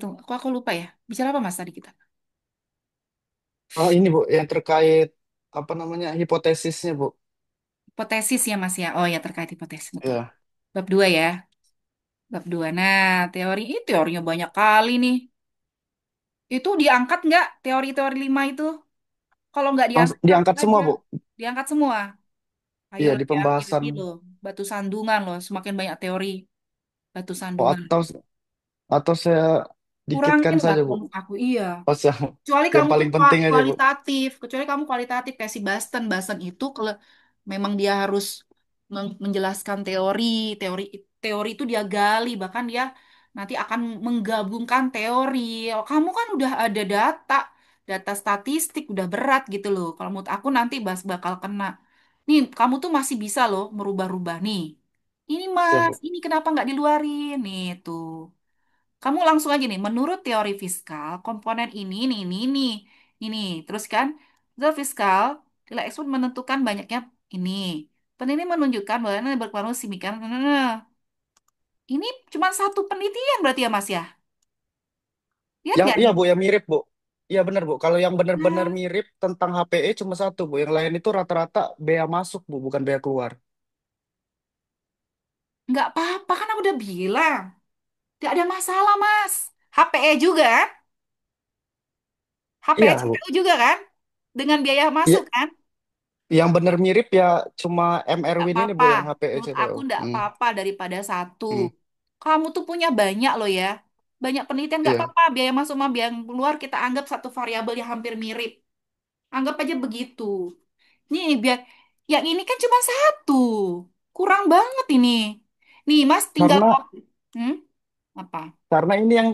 Tunggu. Aku lupa ya. Bicara apa Mas tadi kita? Oh, ini, Bu, yang terkait apa namanya hipotesisnya, Bu. Hipotesis ya Mas ya. Oh ya terkait hipotesis betul. Ya. Bab 2 ya. Bab 2. Nah, teorinya banyak kali nih. Itu diangkat nggak teori-teori 5 itu? Kalau nggak diangkat, cabut Diangkat semua, aja. Bu. Diangkat semua. Ayo Iya, di ya, pembahasan. ini loh. Batu sandungan loh. Semakin banyak teori. Batu Oh, sandungan. atau saya dikitkan Kurangin lah saja, Bu. kelompok aku. Iya. Pas Kecuali yang kamu tuh paling penting aja, Bu. kualitatif. Kecuali kamu kualitatif. Kayak si Basten. Basten itu kalau memang dia harus menjelaskan teori. Teori teori itu dia gali. Bahkan dia nanti akan menggabungkan teori. Oh, kamu kan udah ada data. Data statistik udah berat gitu loh. Kalau menurut aku nanti bakal kena. Nih, kamu tuh masih bisa loh merubah-rubah nih. Ini Siap, mas, Bu. ini kenapa nggak diluarin? Nih tuh. Kamu langsung aja nih, menurut teori fiskal, komponen ini. Terus kan, zat fiskal, nilai ekspor menentukan banyaknya ini. Peneliti menunjukkan bahwa ini berpengaruh signifikan. Ini cuma satu penelitian berarti ya Mas ya? Lihat Yang nggak iya, nih? Bu, yang mirip, Bu. Iya benar, Bu. Kalau yang benar-benar Nah, mirip tentang HPE cuma satu, Bu. Yang lain itu rata-rata bea masuk, Bu, bukan bea keluar. nggak apa-apa kan aku udah bilang. Nggak ada masalah Mas. HPE juga kan? HPE Iya, Bu. CPU juga kan? Dengan biaya Iya, masuk kan? Yang bener mirip ya cuma MR Nggak Win ini apa-apa. Bu yang HPE Menurut CPO. aku nggak Hmm. apa-apa daripada satu. Hmm. Kamu tuh punya banyak loh ya. Banyak penelitian nggak Iya. apa-apa. Biaya masuk sama biaya keluar kita anggap satu variabel yang hampir mirip. Anggap aja begitu. Nih biar yang ini kan cuma satu. Kurang banget ini. Nih Mas tinggal Karena hmm? Apa? karena ini yang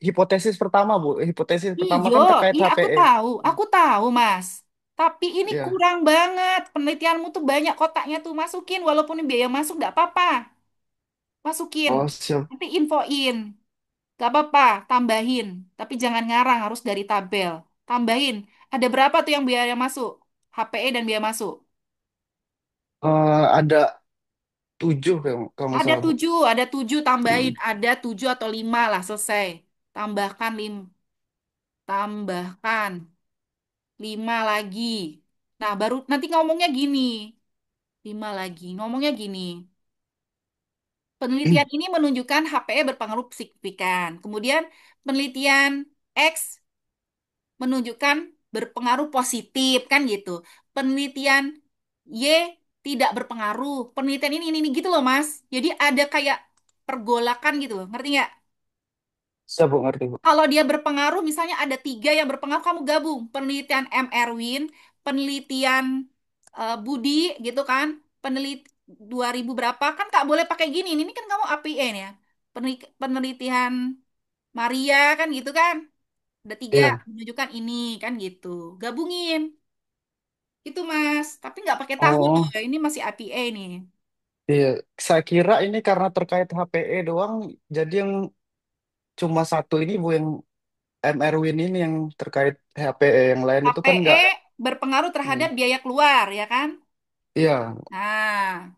hipotesis pertama Bu. Hipotesis pertama Iyo, kan terkait iya HPE. Hmm. aku tahu Mas. Tapi ini Iya. kurang banget. Penelitianmu tuh banyak kotaknya tuh masukin. Walaupun ini biaya masuk nggak apa-apa. Masukin. Oh, siap. Nanti infoin. Gak apa-apa, tambahin. Tapi jangan ngarang, harus dari tabel. Tambahin. Ada berapa tuh yang biaya masuk? HPE dan biaya masuk. Ada 7 kalau nggak salah Bu. Ada tujuh tambahin. Hmm. Ada 7 atau 5 lah, selesai. Tambahkan tambahkan 5 lagi. Nah, baru nanti ngomongnya gini. 5 lagi. Ngomongnya gini. Penelitian ini menunjukkan HPE berpengaruh signifikan. Kemudian penelitian X menunjukkan berpengaruh positif kan gitu. Penelitian Y tidak berpengaruh. Penelitian ini gitu loh Mas. Jadi ada kayak pergolakan gitu loh. Ngerti nggak? Siap Bu, ngerti Bu. Kalau dia berpengaruh, misalnya ada 3 yang berpengaruh, kamu gabung. Penelitian M. Erwin, penelitian Budi gitu kan. Penelit 2000 berapa, kan Kak boleh pakai gini. Ini kan kamu APN ya. Penelitian Maria kan gitu kan. Ada 3 Iya. menunjukkan ini kan gitu. Gabungin. Itu Mas. Tapi nggak pakai tahun loh. Oh, Ini masih APA nih. iya. Saya kira ini karena terkait HPE doang, jadi yang cuma satu ini Bu yang MR Win ini yang terkait HPE, yang lain itu kan HPE nggak. berpengaruh Hmm. terhadap biaya keluar ya kan? Iya, Nah,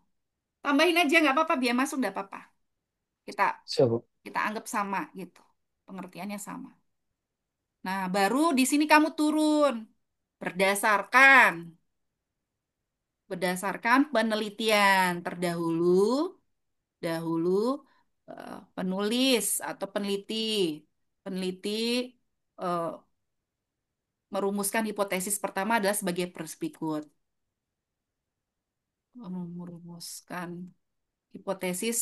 tambahin aja nggak apa-apa. Biaya masuk nggak apa-apa. Kita siap Bu. kita anggap sama gitu. Pengertiannya sama. Nah, baru di sini kamu turun berdasarkan berdasarkan penelitian terdahulu dahulu penulis atau peneliti eh, merumuskan hipotesis pertama adalah sebagai berikut. Merumuskan hipotesis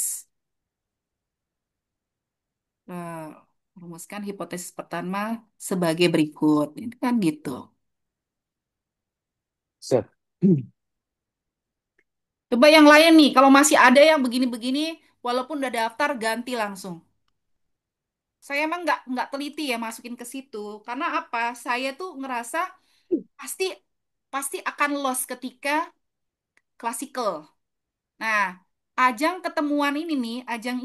eh, merumuskan hipotesis pertama sebagai berikut. Ini kan gitu. Siap. Hmm. Coba yang lain nih, kalau masih ada yang begini-begini, walaupun udah daftar ganti langsung. Saya emang nggak teliti ya masukin ke situ, karena apa? Saya tuh ngerasa pasti pasti akan lost ketika klasikal. Nah, ajang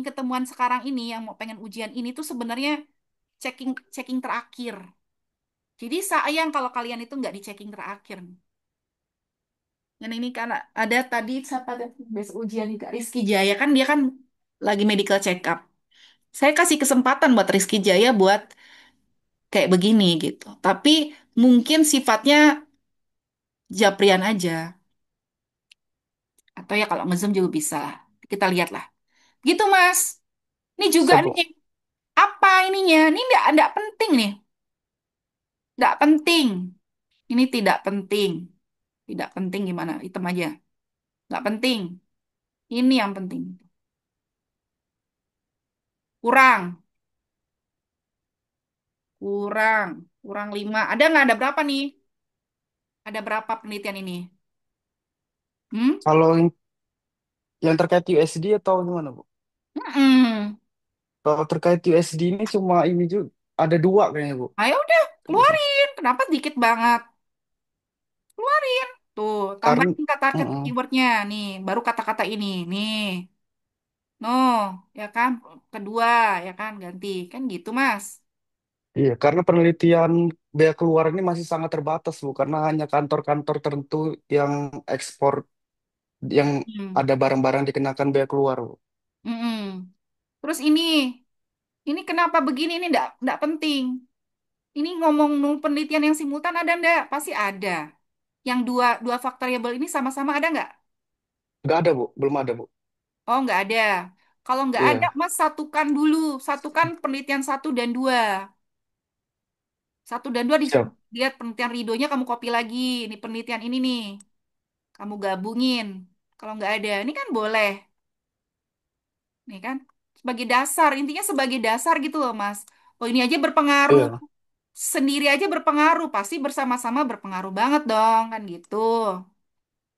ketemuan sekarang ini yang mau pengen ujian ini tuh sebenarnya checking checking terakhir. Jadi sayang kalau kalian itu nggak di checking terakhir. Dan ini karena ada tadi siapa ada besok ujian nih Kak Rizky Jaya kan dia kan lagi medical check up. Saya kasih kesempatan buat Rizky Jaya buat kayak begini gitu. Tapi mungkin sifatnya Japrian aja. Atau ya kalau nge-zoom juga bisa lah. Kita lihat lah. Gitu Mas. Ini juga Siap Bu. nih. Apa ininya? Ini enggak penting nih. Enggak penting. Ini tidak penting. Tidak penting gimana? Hitam aja. Enggak penting. Ini yang penting. Kurang. Kurang. Kurang 5. Ada nggak? Ada berapa nih? Ada berapa penelitian ini? Hmm? Kalau yang terkait USD atau gimana Bu? Mm-mm. Kalau terkait USD ini cuma ini juga ada dua kayaknya Bu. Ayo udah, keluarin. Kenapa dikit banget? Keluarin. Tuh, Karena tambahin kata mm-mm. keywordnya. Nih, baru kata-kata ini. Nih, no, ya kan? Kedua, ya kan? Ganti. Kan gitu, Mas. Iya, karena penelitian bea keluar ini masih sangat terbatas Bu, karena hanya kantor-kantor tertentu yang ekspor yang Hmm. ada barang-barang dikenakan bea keluar Bu. Mm-mm. Terus ini kenapa begini? Ini enggak penting. Ini ngomong penelitian yang simultan ada enggak? Pasti ada. Yang dua dua variabel ini sama-sama ada nggak? Nggak ada Bu, belum ada Bu. Oh, nggak ada. Kalau nggak ada, Iya, Mas satukan dulu. Satukan penelitian satu dan dua. Satu dan dua siap. lihat penelitian Ridonya kamu copy lagi. Ini penelitian ini nih. kamu gabungin. Kalau nggak ada, ini kan boleh, nih kan? Sebagai dasar, intinya sebagai dasar gitu loh, Mas. Oh, ini aja berpengaruh, Iya, sendiri aja berpengaruh, pasti bersama-sama berpengaruh banget dong, kan gitu.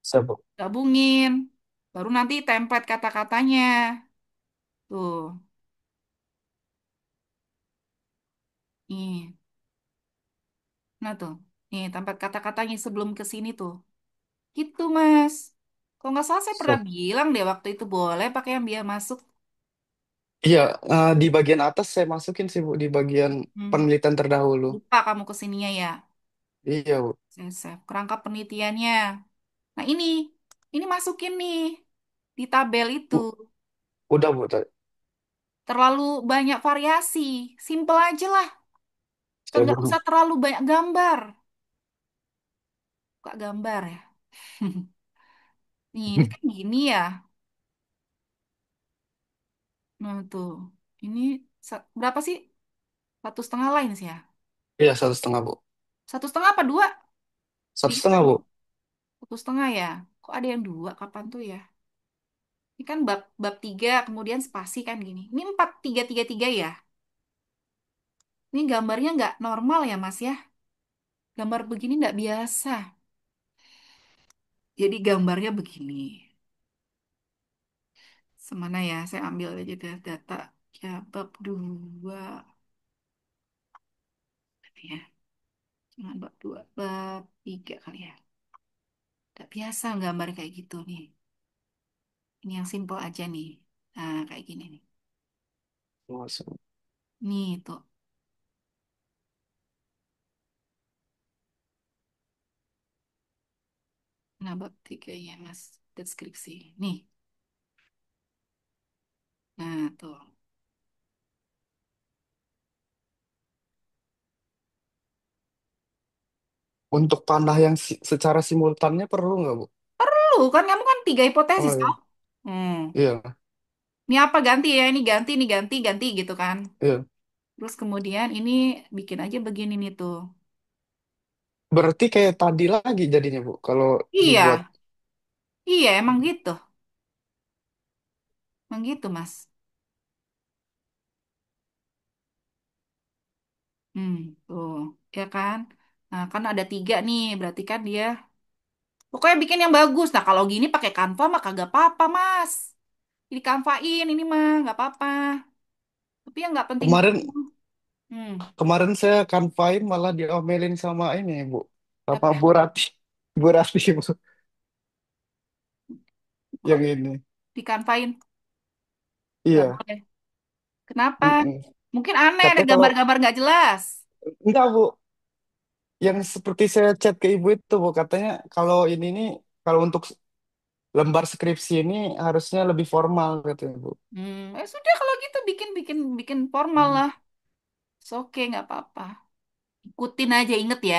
bisa Bu. Gabungin, baru nanti template kata-katanya. Tuh, nih. Nah tuh, nih template kata-katanya sebelum ke sini tuh. Gitu, Mas. Kalau nggak salah saya pernah Bisa. bilang deh waktu itu boleh pakai yang biaya masuk. Iya, di bagian atas saya masukin sih Bu, di bagian Hmm. penelitian terdahulu. Lupa kamu kesininya ya. Iya Bu. Saya save kerangka penelitiannya. Nah ini masukin nih di tabel itu. Bu, udah Bu tadi. Terlalu banyak variasi. Simple aja lah. Saya Nggak belum. usah terlalu banyak gambar. Kok gambar ya? Nih, ini kan gini ya. Nah tuh, ini berapa sih? 1,5 lain sih ya. Iya, 1,5 Bu. 1,5 apa dua? Satu Bingung setengah lagi. Bu. 1,5 ya. Kok ada yang dua? Kapan tuh ya? Ini kan bab bab 3 kemudian spasi kan gini. Ini 4,3,3,3 ya. Ini gambarnya nggak normal ya Mas ya. Gambar begini nggak biasa. Jadi gambarnya begini. Semana ya? Saya ambil aja data. Ya bab 2 ya. Jangan bab 2, bab 3 kali ya. Nggak biasa gambar kayak gitu nih. Ini yang simple aja nih. Nah, kayak gini nih. Masuk. Nih tuh. Nah, bab 3 ya Mas. Deskripsi. Nih. Nah, tuh. Untuk panah yang secara simultannya perlu nggak Bu? Perlu kan kamu kan 3 hipotesis Oh toh? iya, Hmm. iya, Ini apa ganti ya? Ini ganti, ganti gitu kan. iya. Terus kemudian ini bikin aja begini nih tuh. Berarti kayak tadi lagi jadinya Bu, kalau dibuat. Iya, iya emang gitu. Emang gitu, Mas. Hmm, tuh, ya kan? Nah, kan ada 3 nih, berarti kan dia pokoknya bikin yang bagus. Nah, kalau gini pakai Canva mah kagak apa-apa, Mas. Jadi Canvain ini mah nggak apa-apa. Tapi yang nggak penting dulu. Kemarin Hmm, kemarin saya kanvain malah diomelin sama ini Bu. Apa apa? Bu Rati? Bu Rati Bu. Kok Yang ini. di Canvain? Nggak Iya. boleh. Kenapa? Mm-mm. Mungkin aneh ada Katanya kalau gambar-gambar nggak jelas. enggak Bu, yang seperti saya chat ke Ibu itu Bu, katanya kalau ini nih kalau untuk lembar skripsi ini harusnya lebih formal katanya Bu. Sudah kalau gitu bikin bikin bikin formal Hmm. lah. Oke, nggak apa-apa. Ikutin aja, inget ya.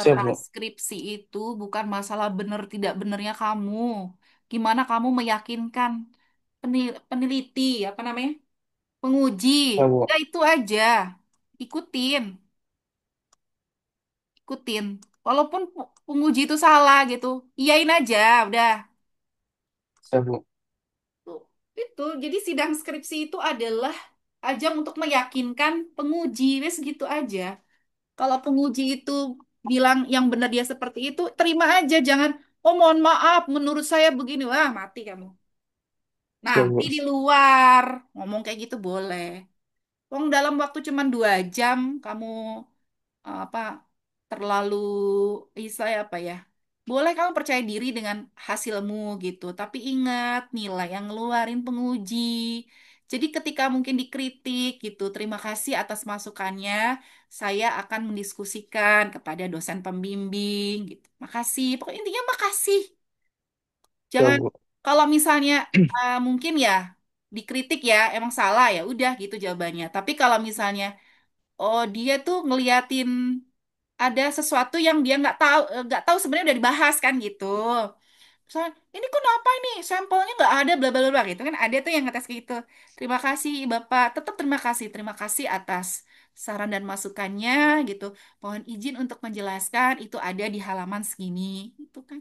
Siap Bu. Skripsi itu bukan masalah benar tidak benernya kamu. Gimana kamu meyakinkan peneliti, apa namanya? Penguji. Ya Bu. Ya itu aja. Ikutin, ikutin. Walaupun penguji itu salah gitu, iyain aja, udah. Siap Bu. Tuh, itu. Jadi sidang skripsi itu adalah ajang untuk meyakinkan penguji, wes gitu aja. Kalau penguji itu bilang yang benar dia seperti itu, terima aja, jangan, oh mohon maaf, menurut saya begini, wah mati kamu. Siap Nanti Bu. di luar ngomong kayak gitu boleh. Wong dalam waktu cuma 2 jam, kamu apa terlalu saya apa ya? Boleh kamu percaya diri dengan hasilmu gitu, tapi ingat nilai yang ngeluarin penguji. Jadi ketika mungkin dikritik gitu, terima kasih atas masukannya. Saya akan mendiskusikan kepada dosen pembimbing gitu. Makasih. Pokoknya intinya makasih. Siap Jangan Bu. kalau misalnya mungkin ya dikritik ya emang salah ya udah gitu jawabannya. Tapi kalau misalnya oh dia tuh ngeliatin ada sesuatu yang dia nggak tahu sebenarnya udah dibahas kan gitu. Misalnya, ini kenapa ini sampelnya nggak ada bla bla bla gitu kan ada tuh yang ngetes kayak gitu. Terima kasih Bapak, tetap terima kasih atas saran dan masukannya gitu. Mohon izin untuk menjelaskan itu ada di halaman segini gitu kan.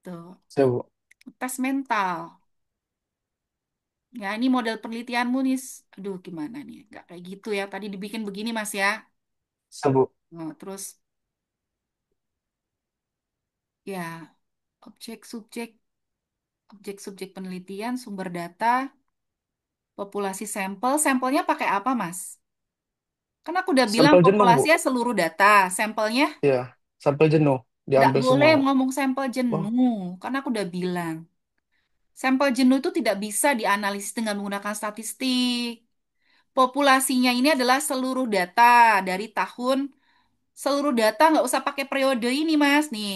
Tuh, Siap, Bu. tes mental. Ya, ini model penelitianmu nih. Aduh, gimana nih? Nggak kayak gitu ya. Tadi dibikin begini, Mas ya. Siap, Bu. Nah, terus, ya, objek, subjek, objek, subjek penelitian, sumber data, populasi sampel. Sampelnya pakai apa, Mas? Kan aku udah bilang Sampel jenuh, Bu. populasinya seluruh data. Sampelnya Iya, sampel jenuh. nggak Diambil boleh semua, Bu. ngomong sampel Oh, jenuh. Karena aku udah bilang. Sampel jenuh itu tidak bisa dianalisis dengan menggunakan statistik. Populasinya ini adalah seluruh data dari tahun, seluruh data nggak usah pakai periode ini, Mas. Nih,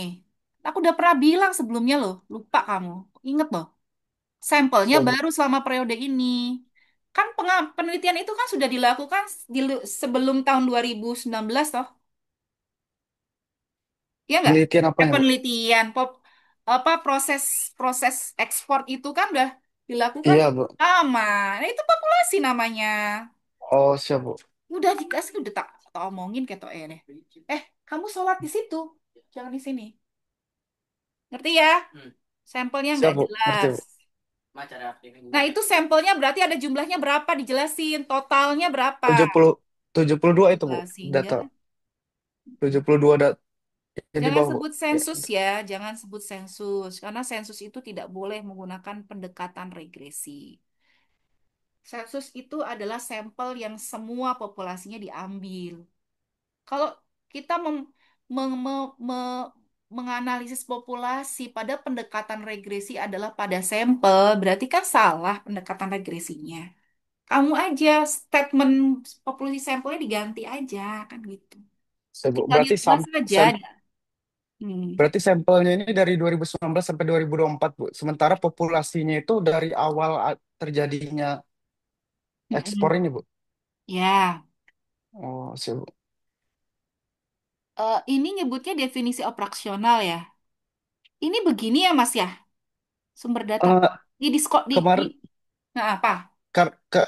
aku udah pernah bilang sebelumnya loh, lupa kamu. Ingat loh, sampelnya siap, Bu. baru selama periode ini. Kan penelitian itu kan sudah dilakukan sebelum tahun 2019 toh. Ya nggak? Penelitian apanya, Bu? Penelitian, apa proses proses ekspor itu kan udah dilakukan Iya, Bu. lama. Nah, itu populasi namanya. Oh, siap, Bu. Udah dikasih, udah tak omongin kayak deh. Kamu sholat di situ, jangan di sini. Ngerti ya? Sampelnya Siap, nggak Bu. Ngerti, jelas. Bu. Nah, itu sampelnya berarti ada jumlahnya berapa dijelasin, totalnya berapa? 70, 72 itu, Bu. Sehingga Data 72 yang di jangan bawah, Bu. sebut Ya. sensus ya, jangan sebut sensus. Karena sensus itu tidak boleh menggunakan pendekatan regresi. Sensus itu adalah sampel yang semua populasinya diambil. Kalau kita menganalisis populasi pada pendekatan regresi adalah pada sampel, berarti kan salah pendekatan regresinya. Kamu aja statement populasi sampelnya diganti aja, kan gitu. Siap, Bu. Tinggal diubah saja. Hmm. Berarti sampelnya ini dari 2019 sampai 2024, Bu. Sementara populasinya itu dari awal terjadinya ekspor Mm-mm. ini, Bu. Ya, Oh, siap, Bu. ini nyebutnya definisi operasional ya. Ini begini ya, Mas ya, sumber data. Eh, Di kemarin nah apa?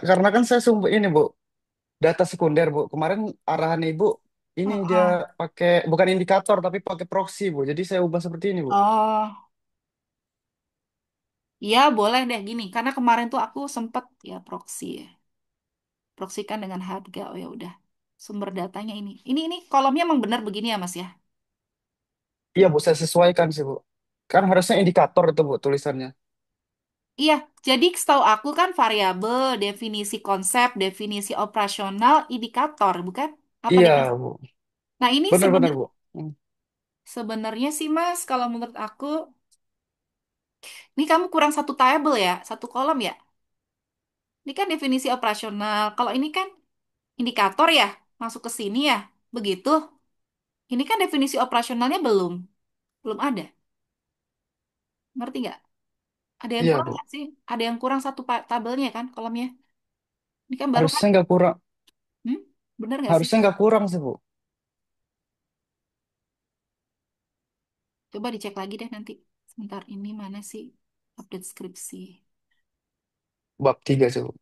karena kan saya sumber ini, Bu, data sekunder, Bu. Kemarin arahan Ibu ini dia Heeh. pakai bukan indikator tapi pakai proxy, Bu. Jadi saya ubah seperti ini, Bu. Oh, iya boleh deh gini. Karena kemarin tuh aku sempet ya proxy ya. Proksikan dengan harga. Oh ya udah. Sumber datanya ini. Ini kolomnya emang benar begini ya Mas ya? Iya, Bu, saya sesuaikan sih, Bu. Kan harusnya indikator itu, Bu, tulisannya. Iya, jadi setahu aku kan variabel, definisi konsep, definisi operasional, indikator, bukan? Apa nih Mas? Iya, Bu. Nah ini Benar-benar, Bu. Hmm. sebenarnya sih Mas, kalau menurut aku, ini kamu kurang satu tabel ya, satu kolom ya. Ini kan definisi operasional. Kalau ini kan indikator ya, masuk ke sini ya. Begitu. Ini kan definisi operasionalnya belum ada. Ngerti nggak? Ada yang Iya, kurang Bu. nggak sih? Ada yang kurang satu tabelnya kan kolomnya. Ini kan baru kan? Harusnya nggak kurang. Hmm? Bener nggak sih? Harusnya nggak kurang sih, Bu. Coba dicek lagi deh nanti. Sebentar, ini mana sih update skripsi? Bab 3 sih, Bu.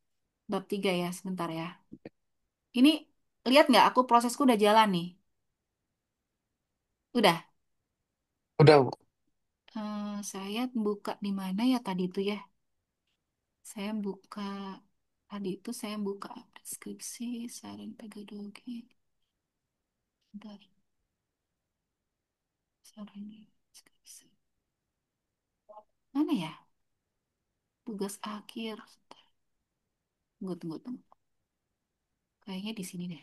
Bab 3 ya, sebentar ya. Ini lihat nggak aku prosesku udah jalan nih. Udah. Udah, Bu. Saya buka di mana ya tadi itu ya? Saya buka tadi itu saya buka update skripsi, saran pedagogi. Bentar, saran skripsi. Mana ya? Tugas akhir. Tunggu, tunggu, tunggu. Kayaknya di sini deh.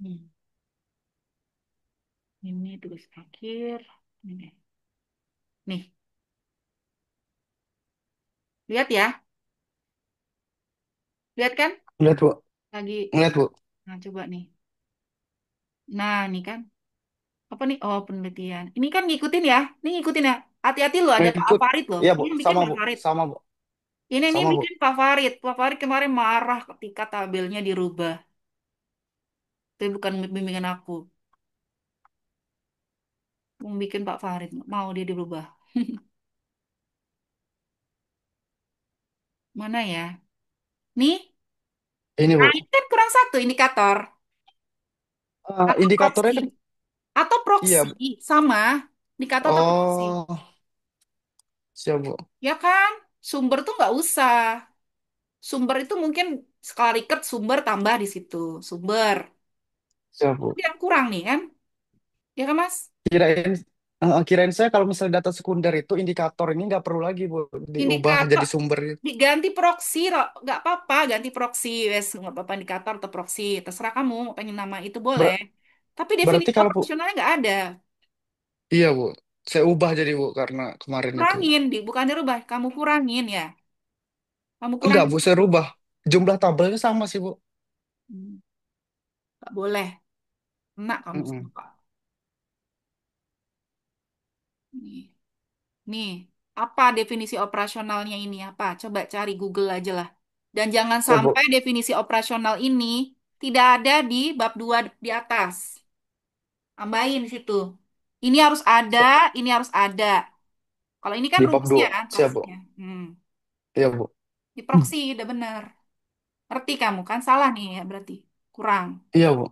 Hmm. Ini tugas akhir. Ini deh. Nih, lihat ya. Lihat kan? Lihat, Bu. Lagi. Lihat, Bu. Nah, coba nih. Nah, ini kan. Apa nih? Oh, penelitian. Ini kan ngikutin ya. Ini ngikutin ya. Hati-hati loh, ada Pak Ngikut. Farid loh. Iya, Bu. Ini yang bikin Sama, Pak Bu. Farid. Sama, Bu. Ini Sama, Bu. bikin Pak Farid. Pak Farid kemarin marah ketika tabelnya dirubah. Tapi bukan bimbingan aku. Mau bikin Pak Farid. Mau dia dirubah. Mana ya? Nih. Ini, Nah, Bu. ini kan kurang satu indikator. Atau Indikatornya proxy. kan, Atau proxy. iya. Sama. Indikator atau proxy. Oh, siap Bu. Ya kan? Sumber tuh nggak usah. Sumber itu mungkin skala Likert sumber tambah di situ. Sumber. Siap Bu. Tapi yang kurang nih kan? Ya kan Mas? Kirain, kirain saya kalau misalnya data sekunder itu indikator ini nggak perlu lagi Bu diubah Indikator jadi sumber. diganti proxy, nggak apa-apa ganti proxy, wes nggak apa-apa indikator atau proxy, terserah kamu mau pengen nama itu boleh. Ber- Tapi berarti definisi kalau Bu, operasionalnya nggak ada. iya Bu, saya ubah jadi Bu karena kemarin itu. Kurangin, bukan dirubah, kamu kurangin ya. Kamu Enggak kurangin. Bu, saya rubah. Jumlah tabelnya sama sih Bu. Hmm, nggak boleh. Enak kamu sama Mm-mm. Pak. Nih, nih, apa definisi operasionalnya ini apa? Coba cari Google aja lah. Dan jangan Siap sampai Bu. definisi operasional ini tidak ada di bab 2 di atas. Tambahin di situ. Ini harus ada, Siap. ini harus ada. Kalau ini kan Di bab rumusnya 2. kan, Siap Bu. proksinya. Iya Bu. Di proksi udah benar. Ngerti kamu kan salah nih ya berarti. Kurang Iya Bu.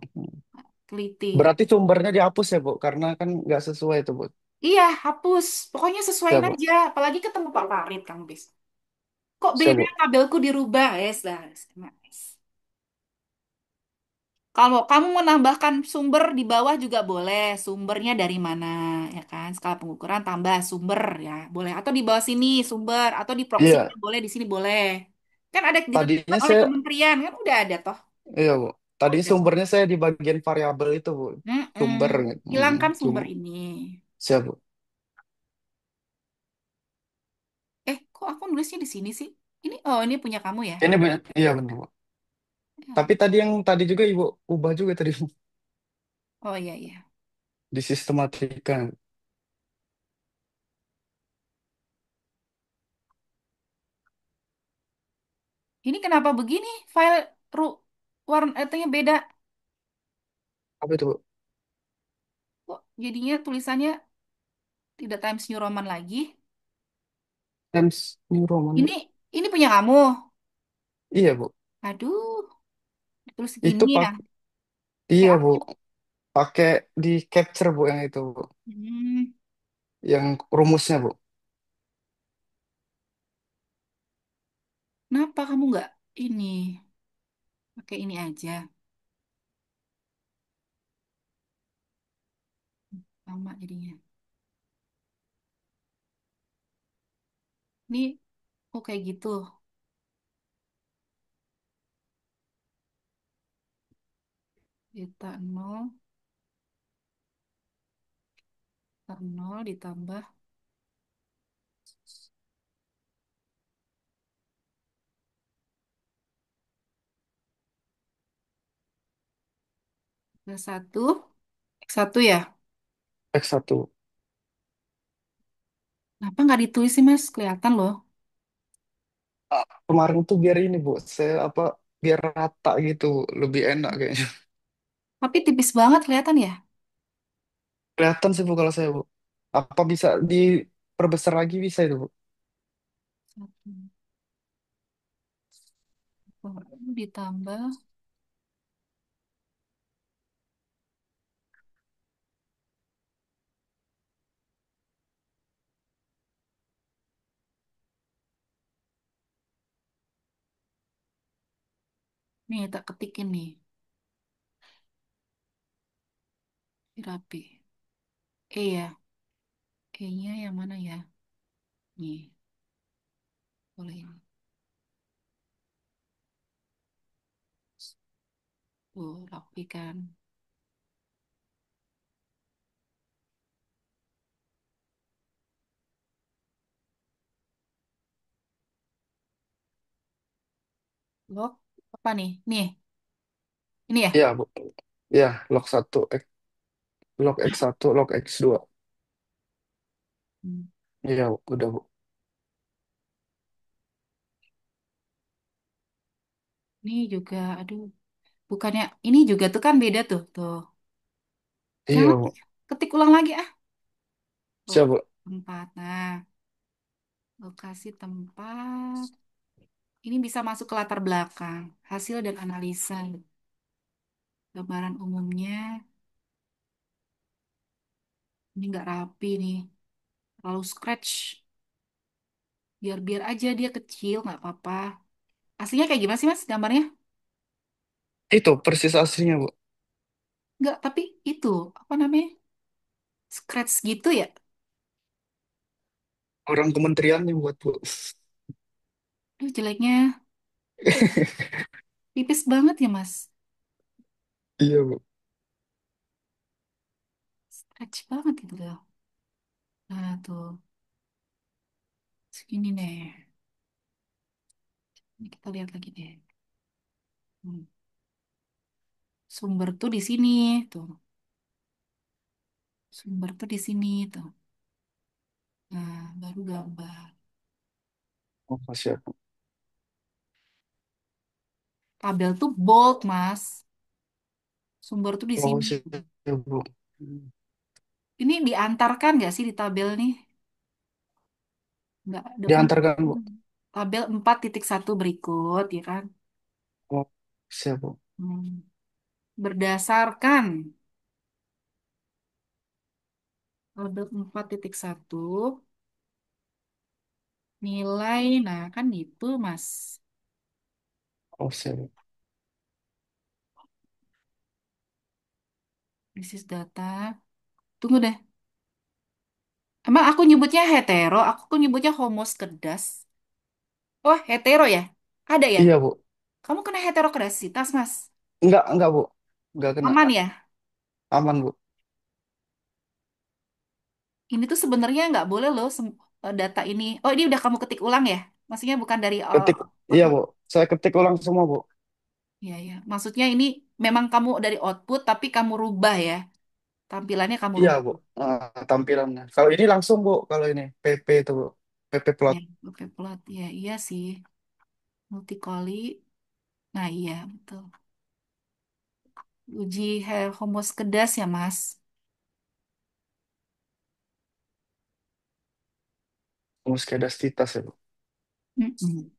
teliti. Berarti sumbernya dihapus ya Bu, karena kan nggak sesuai itu Bu. Iya, hapus. Pokoknya sesuaiin Siap Bu. aja. Apalagi ketemu Pak Farid, Kang Bis. Kok Siap beda Bu. tabelku dirubah? Es lah. Es. Kalau kamu menambahkan sumber di bawah juga boleh. Sumbernya dari mana, ya kan? Skala pengukuran tambah sumber ya, boleh. Atau di bawah sini sumber, atau di proxy juga Iya, boleh, di sini boleh. Kan ada ditentukan tadinya oleh saya, kementerian kan udah ada toh. iya Bu. Tadi Udah. sumbernya saya di bagian variabel itu Bu. Mm-mm. Sumber. Hilangkan Cum, sumber ini. siap Bu. Kok aku nulisnya di sini sih? Ini punya kamu ya? Ini benar, iya benar Bu. Tapi Ya. tadi yang tadi juga Ibu ubah juga tadi Bu. Oh iya iya. Di sistematika. Ini kenapa begini? File ru warna etanya beda. Apa itu Bu? Kok jadinya tulisannya tidak Times New Roman lagi? Times New Roman Bu. Ini ini punya kamu. Iya Bu. Aduh, terus Itu gini ya. pak, iya Kayak Bu. aku. Pakai di capture Bu yang itu Bu. Hmm, Yang rumusnya Bu. kenapa kamu nggak ini pakai ini aja? Lama jadinya. Ini kok kayak gitu? Beta nol ditambah plus satu, X satu ya? X1. Kenapa nggak ditulis sih Mas? Kelihatan loh. Kemarin tuh biar ini Bu, saya apa biar rata gitu, lebih enak kayaknya. Tapi tipis banget kelihatan ya. Kelihatan sih Bu kalau saya Bu. Apa bisa diperbesar lagi bisa itu Bu? Satu ditambah. Nih tak ketikin nih. Rapi. Ya. E-nya yang mana ya? Nih, boleh ini. Tuh, rapi kan. Log apa nih? Nih, ini ya. Iya Bu. Iya, log X1, log X2. Hmm. Iya Bu, udah Bu. Ini juga, aduh, bukannya ini juga tuh kan beda tuh, tuh. Iya Jangan Bu. ketik ulang lagi ah. Siap Tuh, Bu. tempat. Nah, lokasi tempat. Ini bisa masuk ke latar belakang, hasil dan analisa. Gambaran umumnya ini nggak rapi nih. Lalu scratch. Biar-biar aja dia kecil, nggak apa-apa. Aslinya kayak gimana sih mas gambarnya? Itu persis aslinya, Bu. Nggak, tapi itu apa namanya? Scratch gitu ya? Orang kementerian yang buat, Bu. Aduh, jeleknya tipis banget ya mas. Iya, Bu. Scratch banget itu loh. Nah tuh, segini nih. Ini kita lihat lagi deh. Hmm. Sumber tuh di sini tuh. Sumber tuh di sini tuh. Nah, baru gambar. Oh, siap, Bu. Tabel tuh bold, Mas. Sumber tuh di Oh, sini. siap, Bu. Hmm. Ini diantarkan nggak sih di tabel nih? Nggak ada. Diantarkan, Bu. Tabel 4.1 berikut, ya kan? Oh, siap, Bu. Hmm. Berdasarkan tabel 4.1 nilai, nah kan gitu, Mas. Oh, siap, Bu. This is data. Tunggu deh. Emang aku nyebutnya hetero, aku nyebutnya homoskedas. Oh, hetero ya? Ada ya? Iya, Bu. Kamu kena heterokedasitas, Mas. Enggak, Bu. Enggak kena. Aman ya? Aman, Bu. Ini tuh sebenarnya nggak boleh loh data ini. Oh, ini udah kamu ketik ulang ya? Maksudnya bukan dari Ketik. Iya, output. Bu. Saya ketik ulang semua, Bu. Iya, ya. Maksudnya ini memang kamu dari output tapi kamu rubah ya. Tampilannya kamu Iya, Bu. rubah. Tampilannya. Kalau ini langsung, Bu. Kalau ini PP itu, Bu. PP plot. Ya, oke plot. Ya, iya sih. Multikoli. Nah, iya, betul. Uji homoskedas ya, Mas. Muskedastitas ya, Bu. Mm-mm.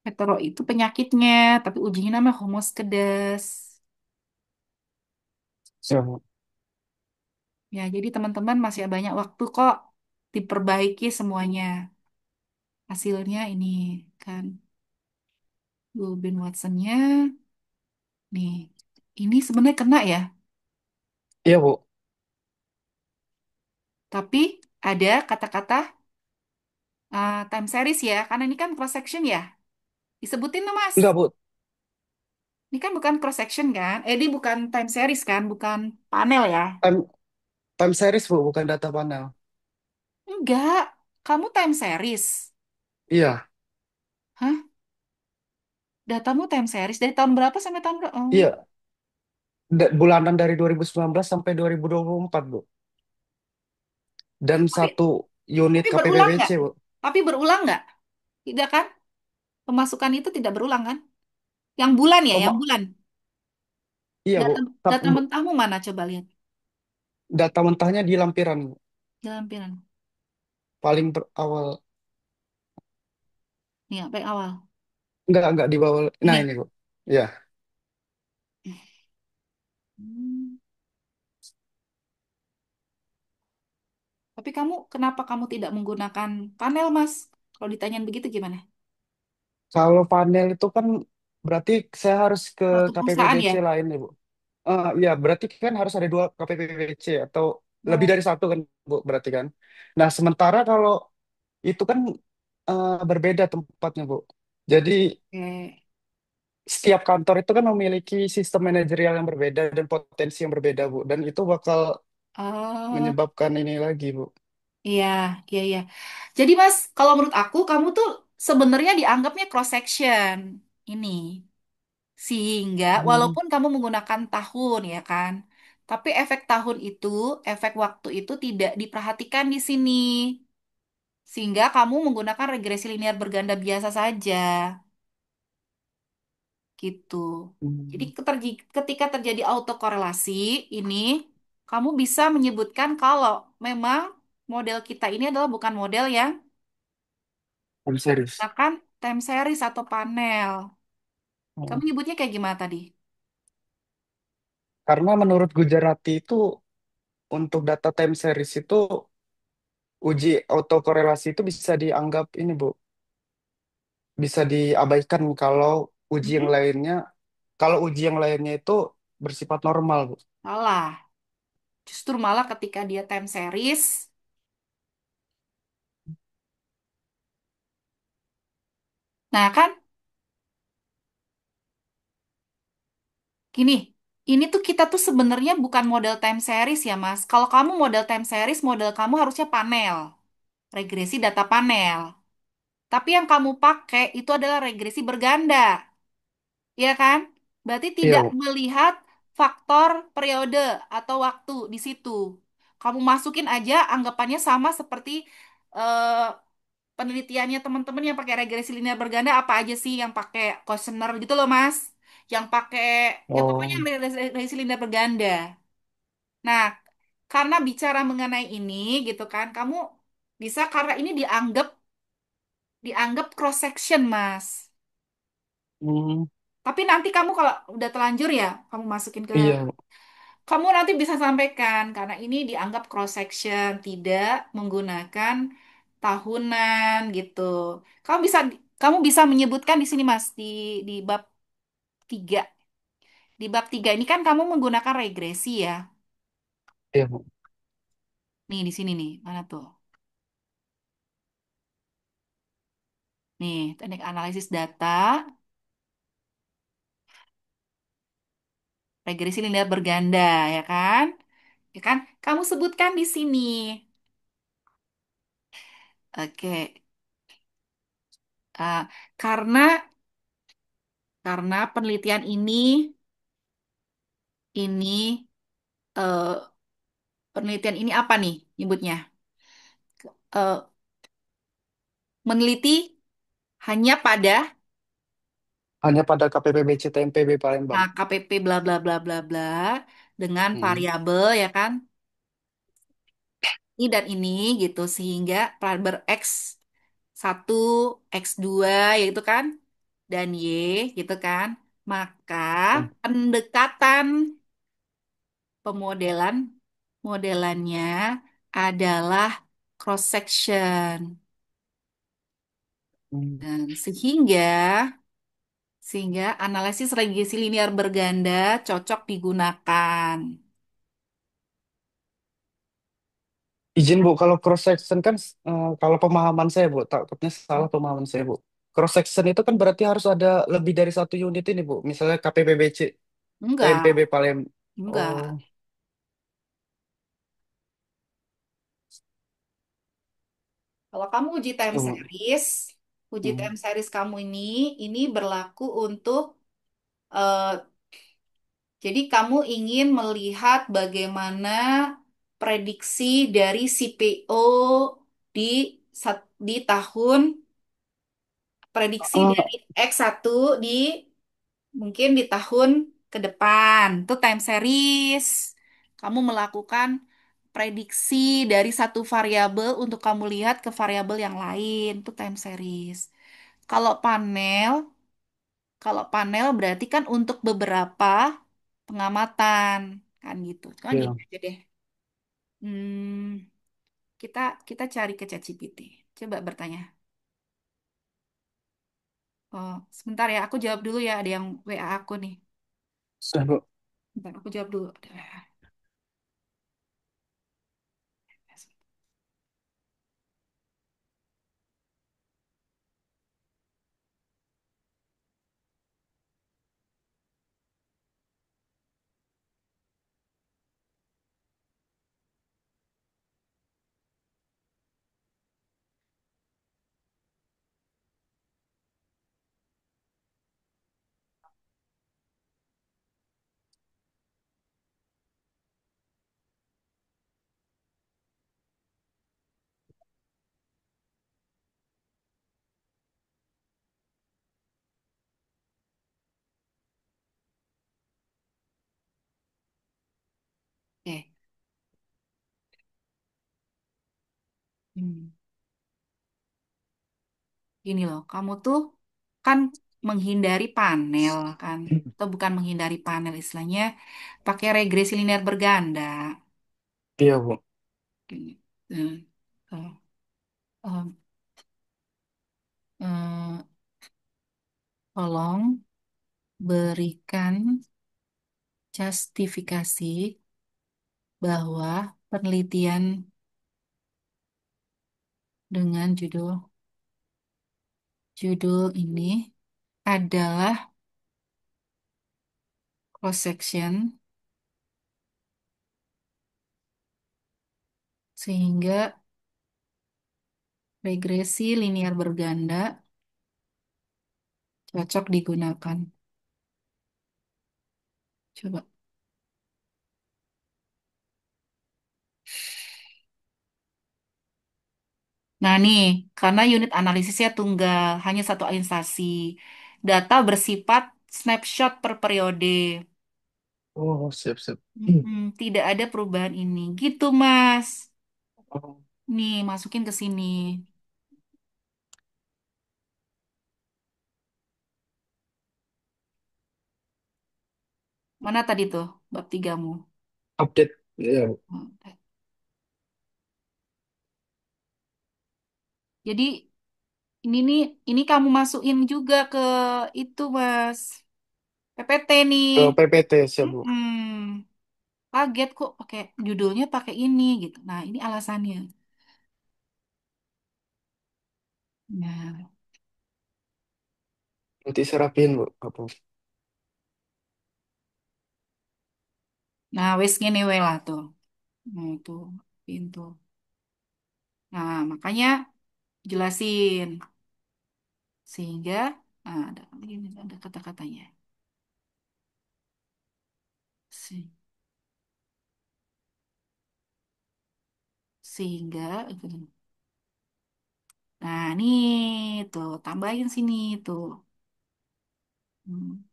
Hetero itu penyakitnya, tapi ujinya namanya homoskedas. Siap, Bu. Ya, jadi teman-teman masih banyak waktu kok diperbaiki semuanya. Hasilnya ini kan Ben Watsonnya nih. Ini sebenarnya kena ya, Iya, Bu. tapi ada kata-kata time series ya, karena ini kan cross section ya. Disebutin tuh Mas. Enggak, Bu. Ini kan bukan cross section kan? Ini bukan time series kan, bukan panel ya. Time, time series, Bu. Bukan data panel. Enggak, kamu time series. Iya. Hah? Datamu time series dari tahun berapa sampai tahun berapa? Oh. Iya. Bulanan dari 2019 sampai 2024, Bu. Dan Tapi satu unit tapi berulang KPPBC, nggak? Bu. Tapi berulang nggak? Tidak kan? Pemasukan itu tidak berulang kan? Yang bulan ya, Oh, yang bulan. iya, Bu. Data data mentahmu mana coba lihat Data mentahnya di lampiran, Bu. di lampiran. Paling awal. Nih, apa yang awal? Enggak di bawah. Nah, Ini. ini, Bu. Iya. Hmm. Tapi kamu, kenapa kamu tidak menggunakan panel, Mas? Kalau ditanyain begitu gimana? Kalau panel itu kan berarti saya harus ke Satu perusahaan KPPBC ya? lain, ya, Bu. Iya, berarti kan harus ada dua KPPBC atau lebih Oh, dari satu kan, Bu, berarti kan. Nah, sementara kalau itu kan berbeda tempatnya, Bu. Jadi oke. setiap kantor itu kan memiliki sistem manajerial yang berbeda dan potensi yang berbeda, Bu. Dan itu bakal Oh, menyebabkan ini lagi, Bu. iya, iya, iya. Jadi, Mas, kalau menurut aku, kamu tuh sebenarnya dianggapnya cross section ini. Sehingga Hmm. walaupun kamu menggunakan tahun ya kan, tapi efek tahun itu, efek waktu itu tidak diperhatikan di sini. Sehingga kamu menggunakan regresi linear berganda biasa saja gitu. Jadi Hmm. ketika terjadi autokorelasi ini, kamu bisa menyebutkan kalau memang model kita ini adalah bukan model yang Time series. Bahkan time series atau panel. Kamu Oh. nyebutnya kayak gimana tadi? Karena menurut Gujarati itu untuk data time series itu uji autokorelasi itu bisa dianggap ini Bu, bisa diabaikan kalau uji yang Hmm? lainnya, kalau uji yang lainnya itu bersifat normal Bu. Salah. Justru malah ketika dia time series, nah kan gini, ini tuh kita tuh sebenarnya bukan model time series ya Mas. Kalau kamu model time series, model kamu harusnya panel, regresi data panel. Tapi yang kamu pakai itu adalah regresi berganda, ya kan? Berarti Iya tidak Bu. melihat faktor periode atau waktu di situ. Kamu masukin aja anggapannya sama seperti eh, penelitiannya teman-teman yang pakai regresi linear berganda apa aja sih yang pakai questionnaire gitu loh Mas. Yang pakai ya pokoknya Oh. yang regresi linear berganda. Nah, karena bicara mengenai ini gitu kan, kamu bisa karena ini dianggap cross section Mas. Hmm, Tapi nanti kamu kalau udah telanjur ya, kamu masukin ke iya Bu. kamu nanti bisa sampaikan karena ini dianggap cross section, tidak menggunakan tahunan gitu. Kamu bisa kamu bisa menyebutkan di sini Mas di bab 3. Di bab 3 ini kan kamu menggunakan regresi ya. Iya Bu. Nih di sini nih, mana tuh? Nih, teknik analisis data, regresi linear berganda ya kan? Ya kan? Kamu sebutkan di sini. Oke. Ah, karena penelitian ini eh, penelitian ini apa nih nyebutnya? Eh, meneliti hanya pada Hanya pada KPPBC TMPB Palembang. KPP bla bla bla bla bla dengan Hmm. variabel ya kan ini dan ini gitu sehingga variabel X1, X2 yaitu kan dan Y gitu kan maka Hmm. pendekatan pemodelan modelannya adalah cross section Hmm. dan sehingga analisis regresi linear berganda cocok digunakan. Izin Bu, kalau cross section kan kalau pemahaman saya Bu, takutnya Hmm? salah pemahaman saya Bu. Cross section itu kan berarti harus ada lebih dari satu unit ini Bu. Misalnya KPPBC, TMPB Enggak, Palembang. Oh, enggak. Kalau kamu itu Bu. uji Hmm. time series kamu ini berlaku untuk eh, jadi kamu ingin melihat bagaimana prediksi dari CPO di di tahun prediksi Ah, dari X1 di mungkin di tahun ke depan. Itu time series. Kamu melakukan prediksi dari satu variabel untuk kamu lihat ke variabel yang lain. Itu time series. Kalau panel, kalau panel berarti kan untuk beberapa pengamatan. Kan gitu. Kan gini iya. aja deh. Hmm, kita kita cari ke ChatGPT. Coba bertanya. Oh, sebentar ya, aku jawab dulu ya. Ada yang WA aku nih. Sudah Bu. Bentar, aku jawab dulu. Oke. Hmm. Gini loh, kamu tuh kan menghindari panel kan, atau bukan menghindari panel istilahnya, pakai regresi linear berganda. Iya, Bu. Gini. Eh, eh, eh, eh, Tolong berikan justifikasi bahwa penelitian dengan judul ini adalah cross section sehingga regresi linear berganda cocok digunakan. Coba. Nah nih, karena unit analisisnya tunggal, hanya satu instansi. Data bersifat snapshot per periode. Oh, siap, siap. Tidak ada perubahan ini. Gitu, Mas. Oh, Nih, masukin ke sini. Mana tadi tuh bab tigamu? update. Iya, Bu. Jadi ini nih, ini kamu masukin juga ke itu, Mas. PPT nih. Ke PPT, siap, Bu. Mm-mm. Kaget kok pakai judulnya pakai ini gitu. Nah, ini alasannya. Nah, Nanti serapin, Bu. Apa? nah wes ngene wae lah tuh. Nah, itu pintu. Nah, makanya jelasin sehingga ada ini ada kata-katanya. Sehingga nah, nih tuh tambahin sini tuh. Hmm.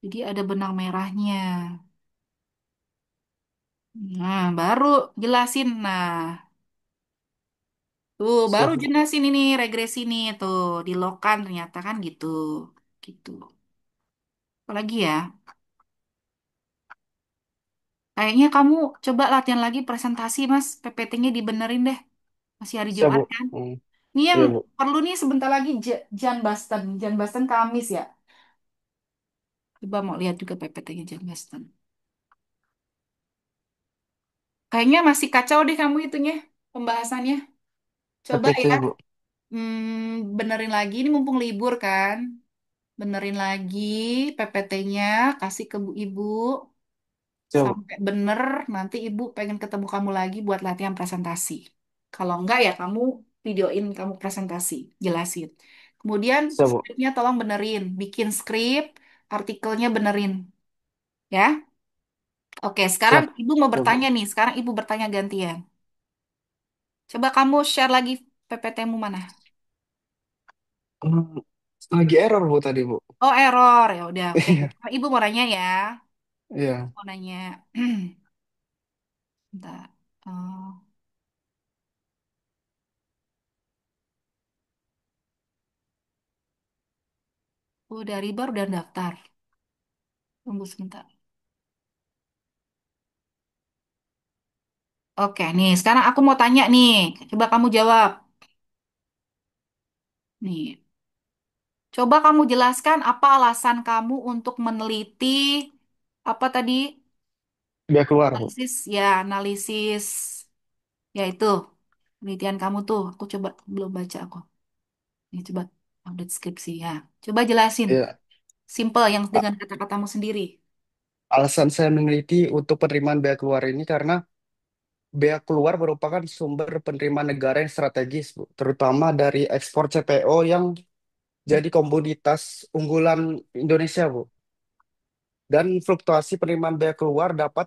Jadi ada benang merahnya. Nah, baru jelasin. Nah, tuh baru Siap, Bu. jelasin ini regresi nih tuh di lokan ternyata kan gitu. Gitu. Apalagi ya? Kayaknya kamu coba latihan lagi presentasi, Mas. PPT-nya dibenerin deh. Masih hari Siap, Jumat Bu. kan? Hmm. Ini yang Iya, Bu. perlu nih sebentar lagi Jan Basten. Jan Basten Kamis ya. Coba mau lihat juga PPT-nya Jan Basten. Kayaknya masih kacau deh kamu itunya, pembahasannya. Coba ya, PPT, Bu. benerin lagi. Ini mumpung libur kan. Benerin lagi PPT-nya, kasih ke Bu Ibu. Siap, Bu. Sampai bener, nanti Ibu pengen ketemu kamu lagi buat latihan presentasi. Kalau enggak ya kamu videoin kamu presentasi, jelasin. Kemudian Siap, Bu. skripnya tolong benerin. Bikin skrip, artikelnya benerin. Ya. Oke, sekarang Siap. Ibu mau Siap, Bu. bertanya nih. Sekarang Ibu bertanya gantian. Coba kamu share lagi PPT-mu mana? Hmm, lagi error, Bu, tadi, Bu. Oh, error. Ya udah, oke. Iya. Ibu mau nanya ya. Iya. Mau nanya. Bentar. Oh, udah ribar, udah daftar. Tunggu sebentar. Oke, nih. Sekarang aku mau tanya nih. Coba kamu jawab. Nih. Coba kamu jelaskan apa alasan kamu untuk meneliti apa tadi? Biar keluar, Bu. Analisis ya, analisis. Ya itu. Penelitian kamu tuh. Aku coba belum baca aku. Ini coba update skripsi ya. Coba jelasin. Iya. Simple yang A- dengan kata-katamu sendiri. Alasan saya meneliti untuk penerimaan bea keluar ini karena bea keluar merupakan sumber penerimaan negara yang strategis, Bu, terutama dari ekspor CPO yang jadi komoditas unggulan Indonesia, Bu. Dan fluktuasi penerimaan bea keluar dapat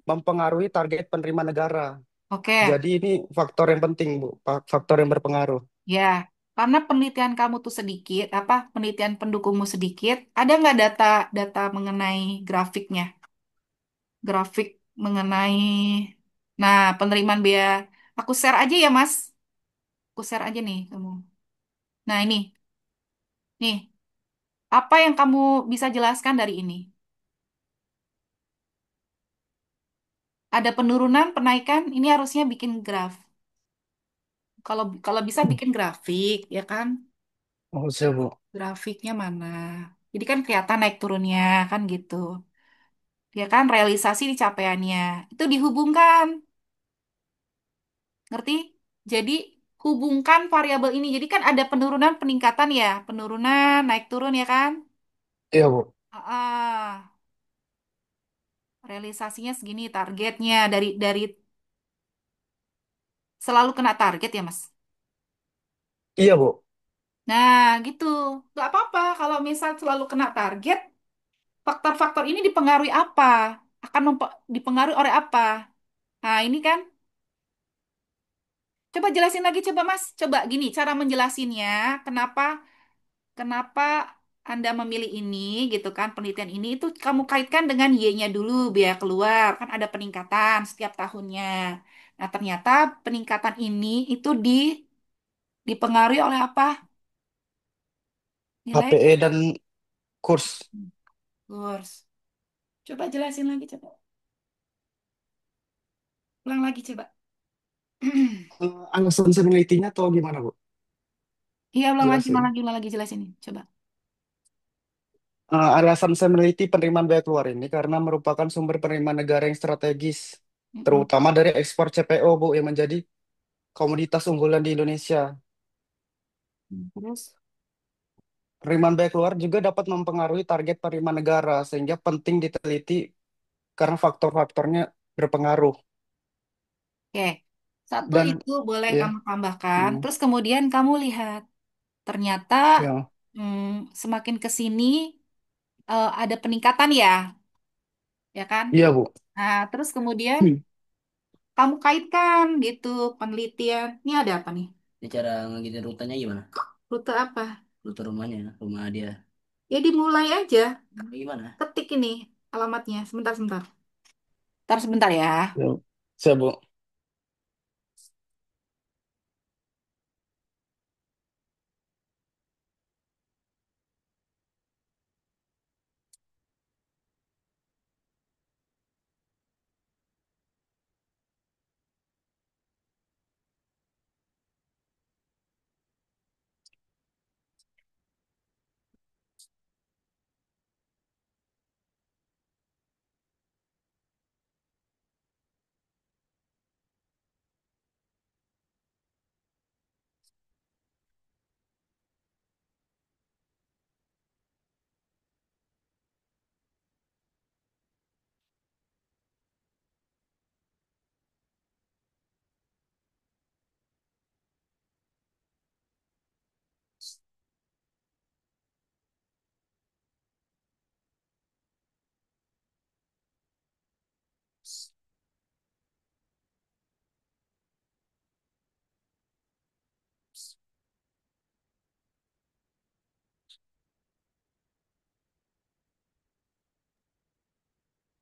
mempengaruhi target penerimaan negara. Oke, Jadi ini faktor yang penting, Bu, faktor yang berpengaruh. ya. Karena penelitian kamu tuh sedikit, apa penelitian pendukungmu sedikit, ada nggak data mengenai grafiknya? Grafik mengenai, nah penerimaan bea. Aku share aja ya, Mas. Aku share aja nih kamu. Nah ini, nih, apa yang kamu bisa jelaskan dari ini? Ada penurunan, penaikan, ini harusnya bikin graf. Kalau kalau bisa bikin grafik, ya kan? Oh, siap, Bu. Grafiknya mana? Jadi kan kelihatan naik turunnya, kan gitu. Ya kan, realisasi di capaiannya. Itu dihubungkan, ngerti? Jadi, hubungkan variabel ini. Jadi kan ada penurunan, peningkatan ya. Penurunan, naik turun ya kan? Iya, Bu. Ah, realisasinya segini, targetnya dari selalu kena target ya, Mas. Iya, Bu. Nah, gitu. Gak apa-apa kalau misal selalu kena target, faktor-faktor ini dipengaruhi apa? Akan dipengaruhi oleh apa? Nah, ini kan, coba jelasin lagi, coba Mas. Coba gini, cara menjelasinnya, kenapa, kenapa Anda memilih ini, gitu kan, penelitian ini, itu kamu kaitkan dengan Y-nya dulu, biaya keluar. Kan ada peningkatan setiap tahunnya. Nah, ternyata peningkatan ini itu dipengaruhi oleh apa? Nilai HPE dan kurs. kurs. Coba jelasin lagi, coba. Ulang lagi, coba. Alasan saya menelitinya atau gimana, Bu? Iya, Jelasin. ulang lagi jelasin. Coba. Alasan saya meneliti penerimaan biaya keluar ini karena merupakan sumber penerimaan negara yang strategis, Mm-mm. terutama dari ekspor CPO, Bu, yang menjadi komoditas unggulan di Indonesia. Terus, Penerimaan biaya keluar juga dapat mempengaruhi target penerimaan negara, sehingga penting diteliti karena faktor-faktornya berpengaruh. oke. Satu Dan itu boleh ya, kamu tambahkan. hmm, Terus kemudian kamu lihat, ternyata ya, semakin ke sini ada peningkatan ya, ya kan? iya, Bu. Nah, terus kemudian Hmm. kamu kaitkan gitu penelitian. Ini ada apa nih? Ini cara ngegitin rutenya gimana? Rute apa? Rute rumahnya, rumah dia. Ya dimulai aja. Gimana? Ketik ini alamatnya. Sebentar, sebentar. Ntar sebentar ya. Ya, siap, Bu.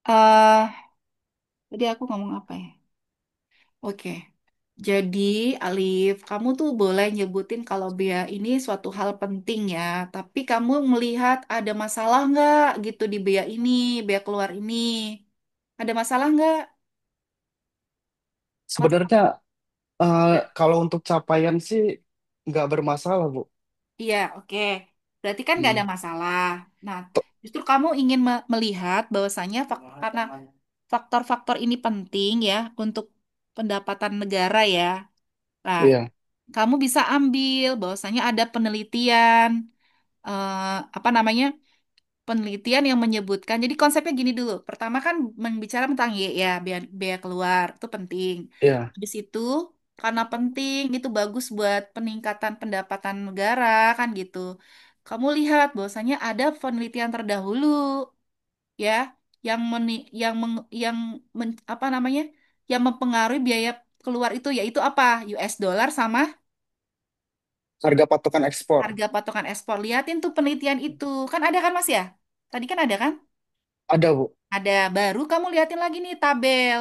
eh Tadi aku ngomong apa ya? Oke. Jadi, Alif, kamu tuh boleh nyebutin kalau biaya ini suatu hal penting ya. Tapi kamu melihat ada masalah nggak gitu di biaya ini, biaya keluar ini. Ada masalah nggak? Masalah. Sebenarnya kalau untuk capaian sih nggak bermasalah, Bu. Iya, oke. Berarti kan nggak Hmm. ada masalah. Nah, justru kamu ingin melihat bahwasannya karena faktor-faktor ini penting ya untuk pendapatan negara ya. Nah, Iya, kamu bisa ambil bahwasanya ada penelitian apa namanya? Penelitian yang menyebutkan. Jadi konsepnya gini dulu. Pertama kan membicara tentang ya biaya keluar itu penting. iya. Habis itu karena penting itu bagus buat peningkatan pendapatan negara kan gitu. Kamu lihat bahwasanya ada penelitian terdahulu ya yang apa namanya? Yang mempengaruhi biaya keluar itu yaitu apa? US dollar sama Harga patokan ekspor. harga patokan ekspor. Lihatin tuh penelitian itu. Kan ada kan Mas ya? Tadi kan ada kan? Ada, Bu. Ada baru kamu liatin lagi nih tabel.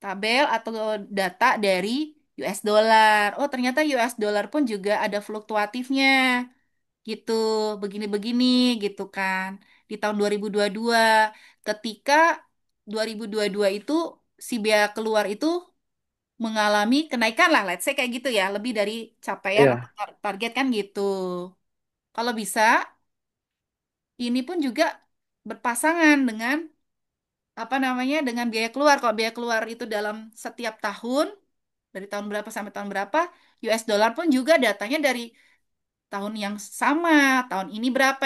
Tabel atau data dari US dollar. Oh, ternyata US dollar pun juga ada fluktuatifnya gitu, begini-begini gitu kan. Di tahun 2022 ketika 2022 itu si biaya keluar itu mengalami kenaikan lah, let's say kayak gitu ya, lebih dari capaian atau Iya, target kan gitu. Kalau bisa, ini pun juga berpasangan dengan apa namanya dengan biaya keluar. Kalau biaya keluar itu dalam setiap tahun dari tahun berapa sampai tahun berapa, US dollar pun juga datanya dari tahun yang sama, tahun ini berapa.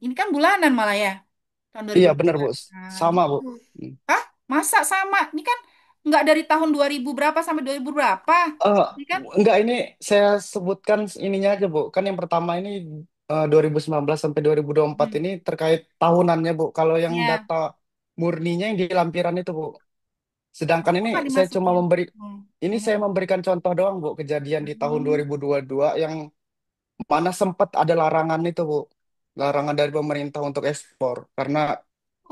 Ini kan bulanan malah ya, tahun iya 2000. benar Bu. Nah, Sama gitu. Bu. Hmm. Hah? Masa sama? Ini kan nggak dari tahun 2000 berapa sampai 2000 berapa. Eh, Ini kan enggak ini saya sebutkan ininya aja Bu. Kan yang pertama ini 2019 sampai 2024 hmm, ini terkait tahunannya Bu. Kalau yang ya. data murninya yang di lampiran itu Bu. Sedangkan Kok ini nggak saya cuma dimasukin? memberi Hmm. ini Hmm. saya memberikan contoh doang Bu, kejadian di tahun Hmm. 2022 yang mana sempat ada larangan itu Bu. Larangan dari pemerintah untuk ekspor karena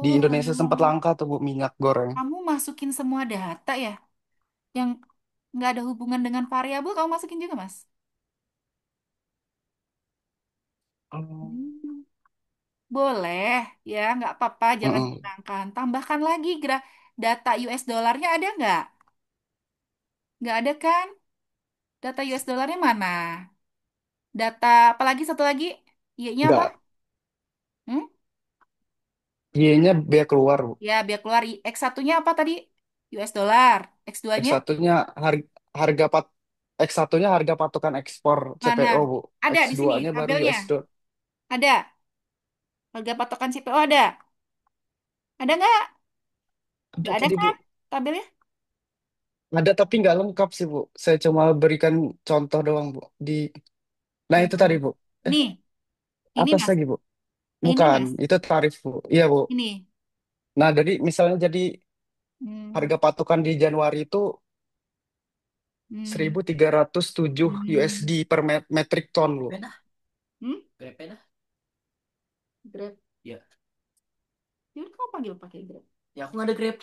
di Indonesia sempat Oh, langka tuh Bu minyak goreng. kamu masukin semua data ya? Yang nggak ada hubungan dengan variabel, kamu masukin juga, Mas? Oh. Hmm. Boleh, ya, nggak apa-apa, jangan Mm-mm. dihilangkan. Tambahkan lagi data US dollarnya ada nggak? Nggak ada kan? Data US dollarnya mana? Data, apalagi satu lagi? Y-nya apa? Enggak, Hmm? Y-nya biaya keluar Bu. Ya, biar keluar. X satunya apa tadi? US dollar. X X duanya satunya harga harga pat X satunya harga patokan ekspor mana? CPO Bu. Ada X di sini 2-nya baru tabelnya. US dollar. Ada. Harga patokan CPO ada. Ada nggak? Ada Nggak ada tadi Bu. kan? Tabelnya? Ada tapi nggak lengkap sih Bu. Saya cuma berikan contoh doang Bu. Nah itu tadi Hmm. Bu. Eh, Nih, ini atas Mas. lagi Bu. Ini Bukan, Mas. itu tarif Bu. Iya Bu. Ini. Nah, jadi misalnya jadi Hmm. harga patokan di Januari itu Hmm. 1.307 USD Hmm. per metric ton Bu. Grepe dah. Hmm? Grepe dah. Grab. Ya. Yaudah kamu panggil pakai Grab. Ya aku nggak ada Grab.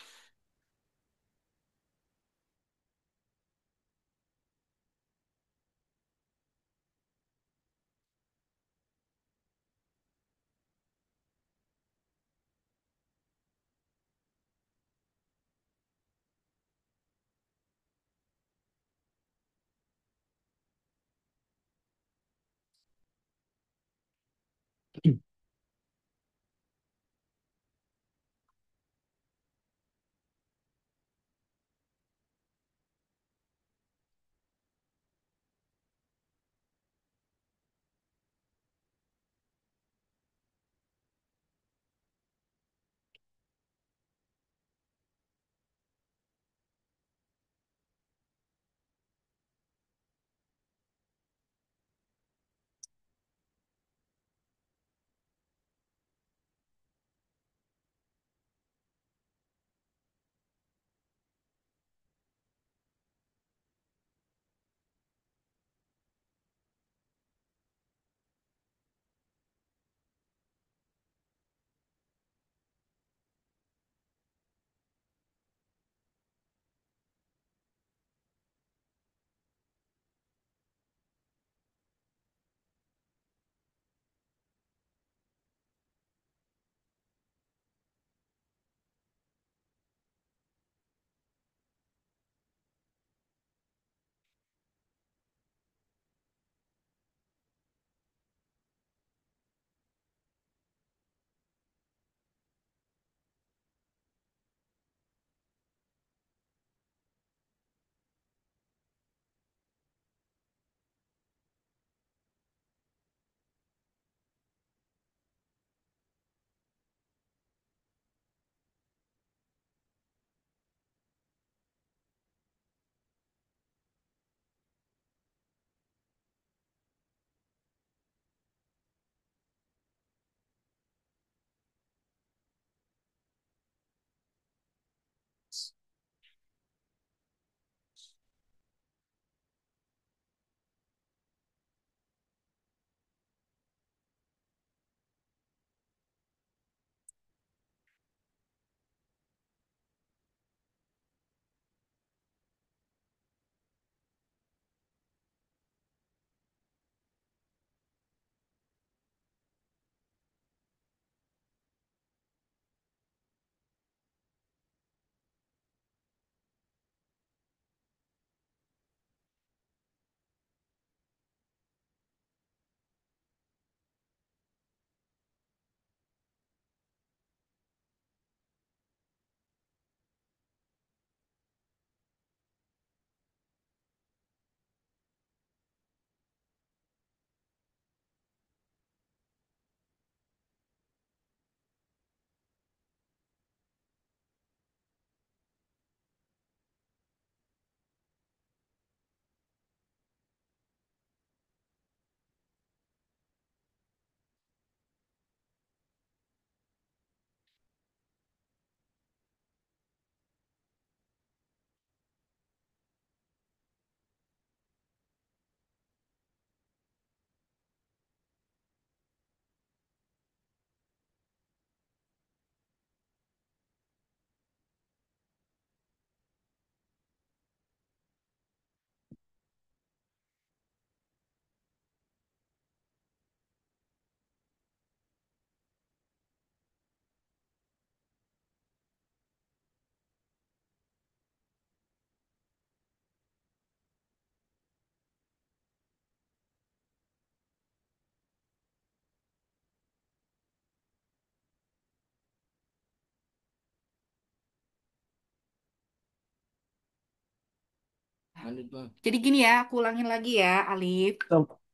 Lanjut bang. Jadi gini ya, aku ulangin lagi ya, Alif.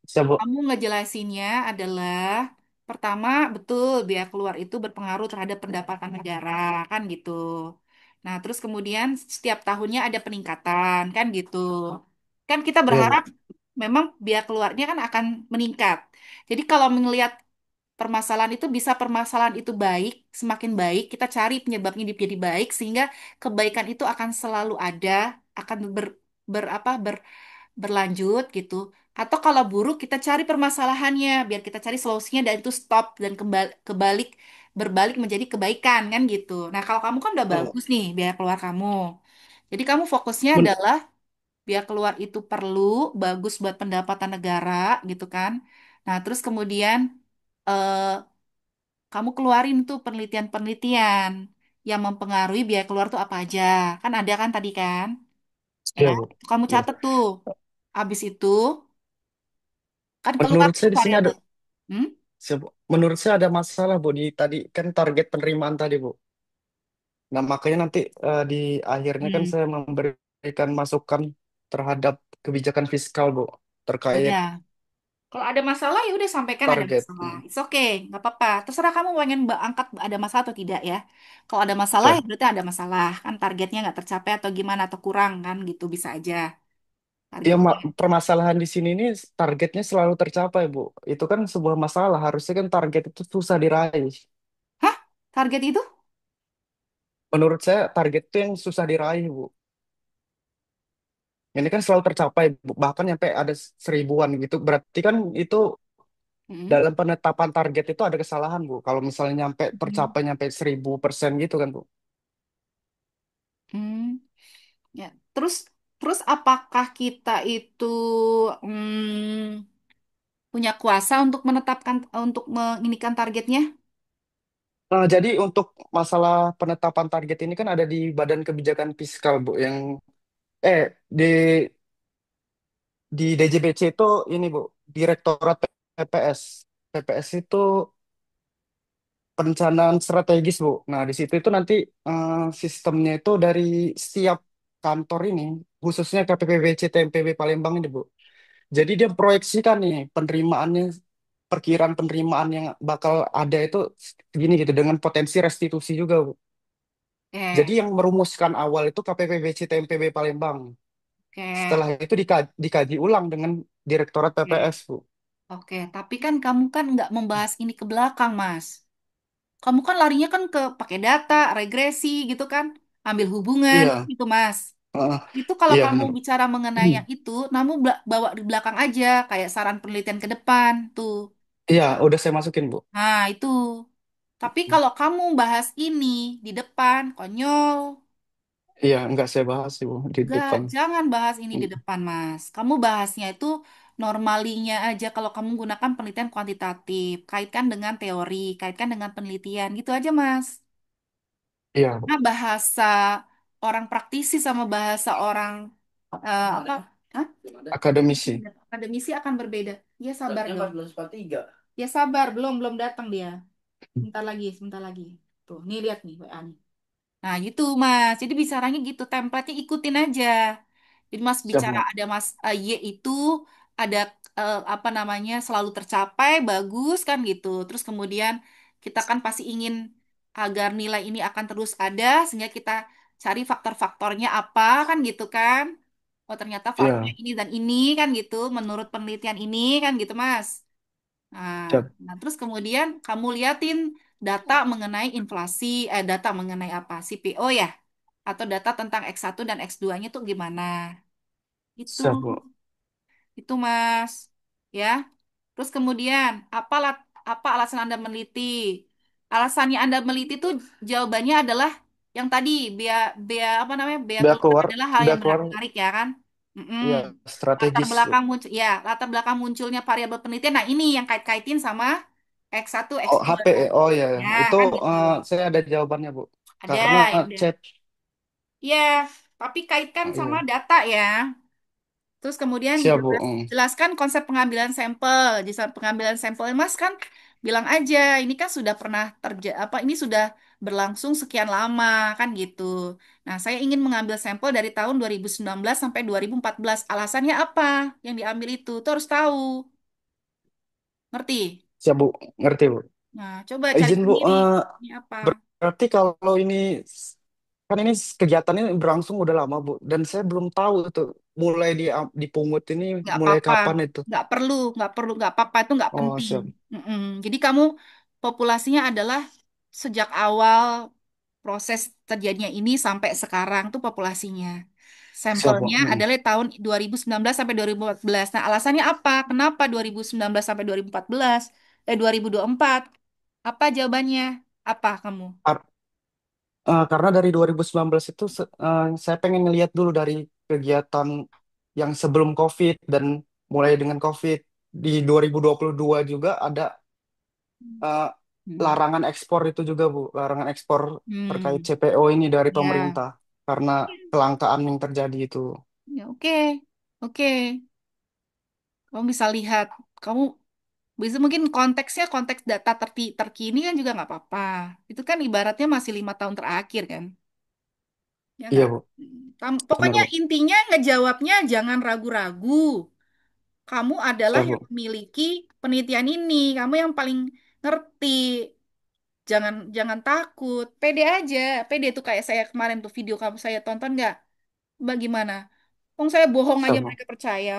Siap, Bu. Kamu ngejelasinnya adalah pertama betul biaya keluar itu berpengaruh terhadap pendapatan negara kan gitu. Nah, terus kemudian setiap tahunnya ada peningkatan kan gitu. Kan kita Iya, berharap Bu. memang biaya keluarnya kan akan meningkat. Jadi kalau melihat permasalahan itu bisa permasalahan itu baik, semakin baik kita cari penyebabnya jadi baik sehingga kebaikan itu akan selalu ada, akan berlanjut gitu. Atau kalau buruk kita cari permasalahannya biar kita cari solusinya dan itu stop dan kebalik berbalik menjadi kebaikan kan gitu. Nah, kalau kamu kan udah Eh, bagus nih biaya keluar kamu. Jadi kamu fokusnya men- adalah biaya keluar itu perlu bagus buat pendapatan negara gitu kan. Nah, terus kemudian eh, kamu keluarin tuh penelitian-penelitian yang mempengaruhi biaya keluar tuh apa aja. Kan ada kan tadi kan? Ya, Iya, Bu. kamu Iya. catat tuh. Habis itu kan keluar Menurut tuh saya di sini ada, variabel. Hmm? menurut saya ada masalah, Bu, di tadi kan target penerimaan tadi, Bu. Nah, makanya nanti di akhirnya kan Hmm. saya memberikan masukan terhadap kebijakan fiskal, Bu, Ya terkait udah. Kalau ada masalah ya udah sampaikan ada target. masalah. It's okay, nggak apa-apa. Terserah kamu pengen angkat ada masalah atau tidak ya. Kalau ada masalah ya Siap. berarti ada masalah. Kan targetnya nggak tercapai atau gimana atau kurang kan gitu bisa aja Ya, targetnya. permasalahan di sini ini targetnya selalu tercapai, Bu. Itu kan sebuah masalah. Harusnya kan target itu susah diraih. Hah? Target itu? Menurut saya target itu yang susah diraih, Bu. Ini kan selalu tercapai, Bu. Bahkan sampai ada seribuan gitu. Berarti kan itu Hmm. dalam penetapan target itu ada kesalahan, Bu. Kalau misalnya nyampe Hmm. tercapai nyampe 1000% gitu kan, Bu. Hmm. Ya. Terus terus apakah kita itu punya kuasa untuk menetapkan untuk menginikan targetnya? Nah, jadi untuk masalah penetapan target ini kan ada di Badan Kebijakan Fiskal, Bu, yang eh di DJBC itu ini, Bu, Direktorat PPS. PPS itu perencanaan strategis, Bu. Nah, di situ itu nanti sistemnya itu dari setiap kantor ini, khususnya KPPBC TMPB Palembang ini, Bu. Jadi dia proyeksikan nih penerimaannya, perkiraan penerimaan yang bakal ada itu segini gitu dengan potensi restitusi juga, Bu. Jadi Oke, yang merumuskan awal itu KPPBC TMPB Palembang. oke, Setelah itu dikaji ulang dengan Direktorat oke. PPS, Bu. Oke, tapi kan kamu kan nggak membahas ini ke belakang, Mas. Kamu kan larinya kan ke pakai data, regresi gitu kan, ambil hubungan Iya, gitu, Mas. heeh, Itu kalau iya kamu benar. bicara mengenai yang itu, kamu bawa di belakang aja, kayak saran penelitian ke depan tuh. Iya, udah saya masukin, Bu. Nah, itu. Tapi kalau kamu bahas ini di depan, konyol. Iya, nggak saya bahas sih, Bu, di Gak, depan. jangan bahas ini di depan, Mas. Kamu bahasnya itu normalinya aja kalau kamu gunakan penelitian kuantitatif. Kaitkan dengan teori, kaitkan dengan penelitian. Gitu aja, Mas. Iya, Bu. Nah, bahasa orang praktisi sama bahasa orang apa? Hah? Akademisi. Akademisi akan berbeda. Ya sabar Startnya dong. 14.43. Ya sabar, belum datang dia. Sebentar lagi, sebentar lagi. Tuh, nih lihat nih WA nih. Nah, gitu, Mas. Jadi bicaranya gitu, template-nya ikutin aja. Jadi Mas Siap, bicara Bu. ada Mas Y itu ada apa namanya selalu tercapai, bagus kan gitu. Terus kemudian kita kan pasti ingin agar nilai ini akan terus ada sehingga kita cari faktor-faktornya apa kan gitu kan. Oh, ternyata faktornya Iya, ini dan ini kan gitu menurut penelitian ini kan gitu, Mas. Nah, siap. nah, terus kemudian kamu liatin data mengenai inflasi, data mengenai apa? CPO ya? Atau data tentang X1 dan X2-nya tuh gimana? Itu, Siap, Bu. itu Mas. Ya. Terus kemudian, apa alasan Anda meneliti? Alasannya Anda meneliti tuh jawabannya adalah yang tadi, biaya apa namanya? Biaya Udah keluar keluar, adalah hal udah yang keluar. menarik ya kan? Mm-mm. Iya, Latar strategis, Bu. belakang muncul ya, latar belakang munculnya variabel penelitian. Nah, ini yang kait-kaitin sama X1, Oh, X2. HP. Oh, iya, iya. Ya, Itu kan gitu. saya ada jawabannya, Bu. Ada, Karena ya udah. chat, Ya, tapi kaitkan sama iya. data ya. Terus kemudian Siap, Bu. jelaskan konsep pengambilan sampel. Jadi saat pengambilan sampel Mas kan bilang aja ini kan sudah pernah terjadi apa ini sudah berlangsung sekian lama kan gitu. Nah, saya ingin mengambil sampel dari tahun 2019 sampai 2014. Alasannya apa? Yang diambil itu harus tahu. Ngerti? Siap Bu, ngerti Bu. Nah, coba cari Izin Bu, sendiri. Ini apa? berarti kalau ini kan ini kegiatan ini berlangsung udah lama Bu, dan saya belum tahu itu mulai dipungut ini Nggak mulai apa-apa, kapan itu. nggak apa-apa itu nggak Oh penting. siap, Mm-mm. Jadi kamu populasinya adalah sejak awal proses terjadinya ini sampai sekarang tuh populasinya. siap Bu. Sampelnya adalah tahun 2019 sampai 2014. Nah, alasannya apa? Kenapa 2019 sampai 2014? 2024? Apa jawabannya? Apa kamu? Karena dari 2019 itu saya pengen ngelihat dulu dari kegiatan yang sebelum COVID dan mulai dengan COVID di 2022 juga ada eh, Hmm. larangan ekspor itu juga Bu, larangan ekspor terkait Hmm. CPO ini dari Ya. pemerintah karena kelangkaan yang terjadi itu. Ya, oke. Oke. Kamu bisa lihat. Kamu bisa mungkin konteksnya konteks data terkini kan juga nggak apa-apa. Itu kan ibaratnya masih 5 tahun terakhir kan. Ya Iya nggak? Bu, benar Pokoknya Bu. intinya ngejawabnya jangan ragu-ragu. Kamu adalah Siap yang Bu. memiliki penelitian ini. Kamu yang paling ngerti. Jangan jangan takut. Pede aja. Pede tuh kayak saya kemarin tuh video kamu saya tonton nggak? Bagaimana? Wong saya bohong aja Siap Bu. mereka percaya.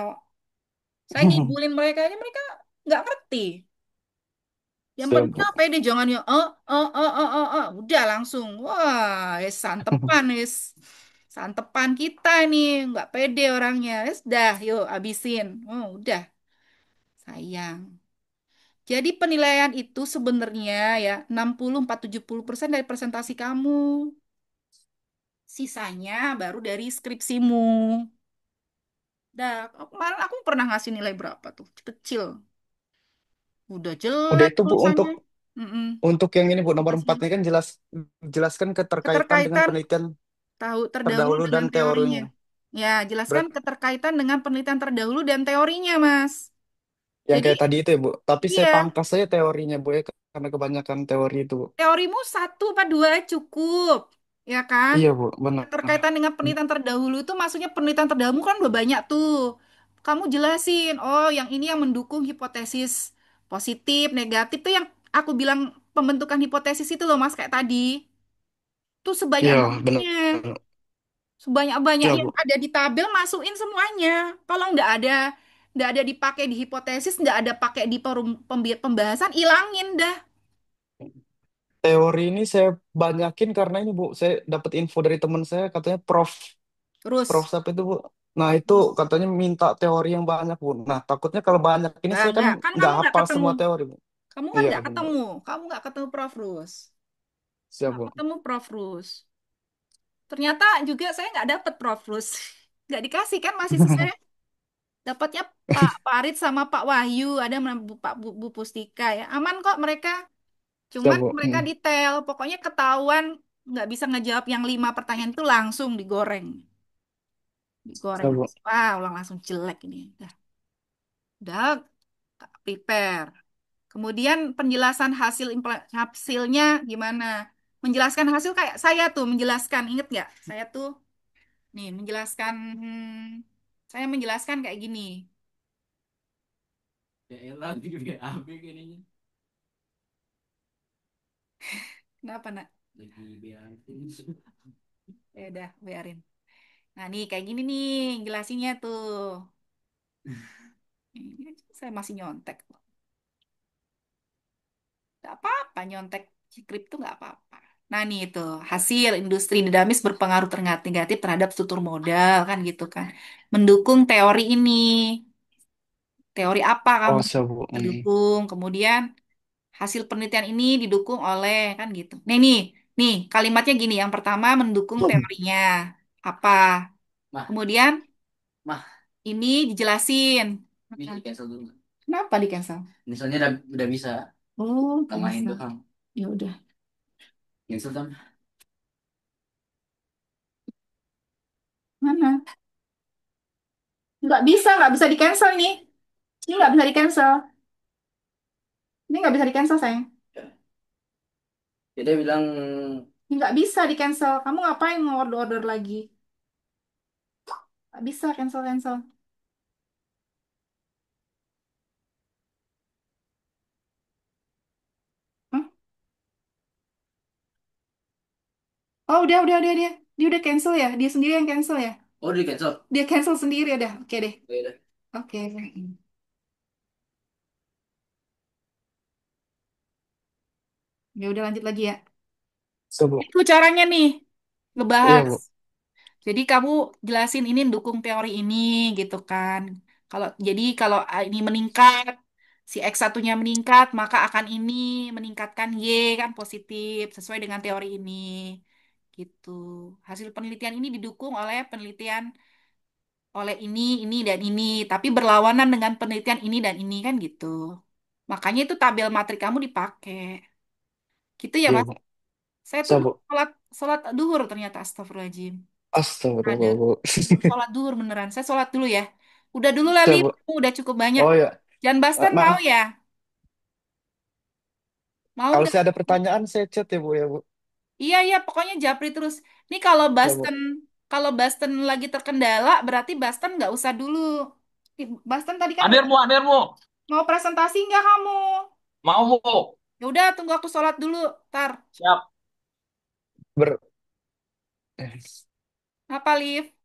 Saya ngibulin mereka aja mereka nggak ngerti. Yang Siap penting Bu. apa ini jangan ya udah langsung. Wah, santepan santepan kita nih nggak pede orangnya. Dah, yuk abisin. Oh, udah sayang. Jadi penilaian itu sebenarnya ya 60-70% dari presentasi kamu. Sisanya baru dari skripsimu. Dah, kemarin aku pernah ngasih nilai berapa tuh? Kecil. Udah Udah jelek itu Bu tulisannya. untuk Mm-mm. yang ini Bu nomor 4 Masih ini kan jelaskan keterkaitan dengan keterkaitan penelitian tahu terdahulu terdahulu dan dengan teorinya. teorinya. Ya, jelaskan Berat keterkaitan dengan penelitian terdahulu dan teorinya, Mas. yang Jadi, kayak tadi itu ya Bu. Tapi saya iya, pangkas saja teorinya Bu ya karena kebanyakan teori itu Bu. teorimu satu apa dua cukup, ya kan? Iya Bu, benar. Keterkaitan dengan penelitian terdahulu itu maksudnya penelitian terdahulu kan udah banyak tuh. Kamu jelasin, oh yang ini yang mendukung hipotesis positif, negatif tuh yang aku bilang pembentukan hipotesis itu loh, Mas, kayak tadi. Tuh Iya benar. sebanyak-banyaknya. Sebanyak-banyak Iya yang Bu. ada di tabel masukin semuanya. Kalau nggak ada dipakai di hipotesis, nggak ada pakai di pembahasan, ilangin dah. Teori ini saya banyakin karena ini Bu, saya dapat info dari teman saya katanya Prof Terus, siapa itu Bu. Nah itu terus. katanya minta teori yang banyak Bu. Nah takutnya kalau banyak ini saya kan Nggak. Kan nggak kamu nggak hafal ketemu. semua teori Bu. Kamu kan Iya nggak benar. ketemu. Kamu nggak ketemu Prof. Rus. Siap Nggak Bu. ketemu Prof. Rus. Ternyata juga saya nggak dapet Prof. Rus. Nggak dikasih kan mahasiswa saya. Dapatnya Pak Farid sama Pak Wahyu. Ada Pak Bu Pustika ya. Aman kok mereka. Siap Cuman Bu. mereka detail, pokoknya ketahuan nggak bisa ngejawab yang 5 pertanyaan itu langsung digoreng. Digoreng Siap Bu. langsung. Wah, ulang langsung jelek ini. Udah prepare. Kemudian penjelasan hasilnya gimana? Menjelaskan hasil kayak saya tuh menjelaskan, inget nggak? Saya tuh nih menjelaskan, saya menjelaskan kayak gini. Ya elah di BAB kayaknya. Kenapa nak? Lagi BAB. Ya udah, biarin. Nah nih kayak gini nih jelasinnya tuh. Ini saya masih nyontek. Gak apa-apa nyontek skrip tuh nggak apa-apa. Nah nih itu hasil industri dinamis berpengaruh negatif terhadap struktur modal kan gitu kan. Mendukung teori ini. Teori apa kamu Oh siap Bu. mendukung? Kemudian hasil penelitian ini didukung oleh kan gitu. Nih kalimatnya gini. Yang pertama mendukung teorinya apa? Mah, Kemudian mah, ini dijelasin. bisa di cancel dulu nggak? Kenapa di cancel? Misalnya udah bisa Oh, namain cancel. tuh Kang. Ya udah. Cancel kan? Mana? Nggak bisa di cancel nih. Ini nggak bisa di cancel. Ini nggak bisa di cancel, sayang. Ya dia bilang Nggak bisa di cancel. Kamu ngapain order lagi? Nggak bisa cancel cancel. Hah? Oh udah dia udah cancel ya. Dia sendiri yang cancel ya. oh di cancel. Dia cancel sendiri udah. Oke deh. Oh, ya udah. Oke. Ya udah lanjut lagi ya. So, Bu. Itu caranya nih Iya, ngebahas. Bu. Jadi kamu jelasin ini dukung teori ini gitu kan. Kalau ini meningkat, si X satunya meningkat, maka akan ini meningkatkan Y kan positif sesuai dengan teori ini. Gitu. Hasil penelitian ini didukung oleh penelitian oleh ini dan ini, tapi berlawanan dengan penelitian ini dan ini kan gitu. Makanya itu tabel matrik kamu dipakai. Gitu ya, Iya, Mas. Bu. Saya tuh So, Bu. sholat sholat duhur ternyata astagfirullahaladzim. Ada. Astagfirullah, Bu. Sholat duhur beneran. Saya sholat dulu ya. Udah dulu Lali, So, Bu. kamu udah cukup banyak. Oh ya, John Boston mau maaf. ya? Mau Kalau nggak? saya ada pertanyaan, saya chat ya, Bu, ya, Bu. Iya, iya, pokoknya japri terus. Nih kalau Boston lagi terkendala, berarti Boston nggak usah dulu. Boston tadi kan Hadir, Bu, hadir, Bu. mau presentasi nggak kamu? Mau, Bu. Ya udah, tunggu aku sholat dulu. Tar, Siap. Ber... apa, Liv?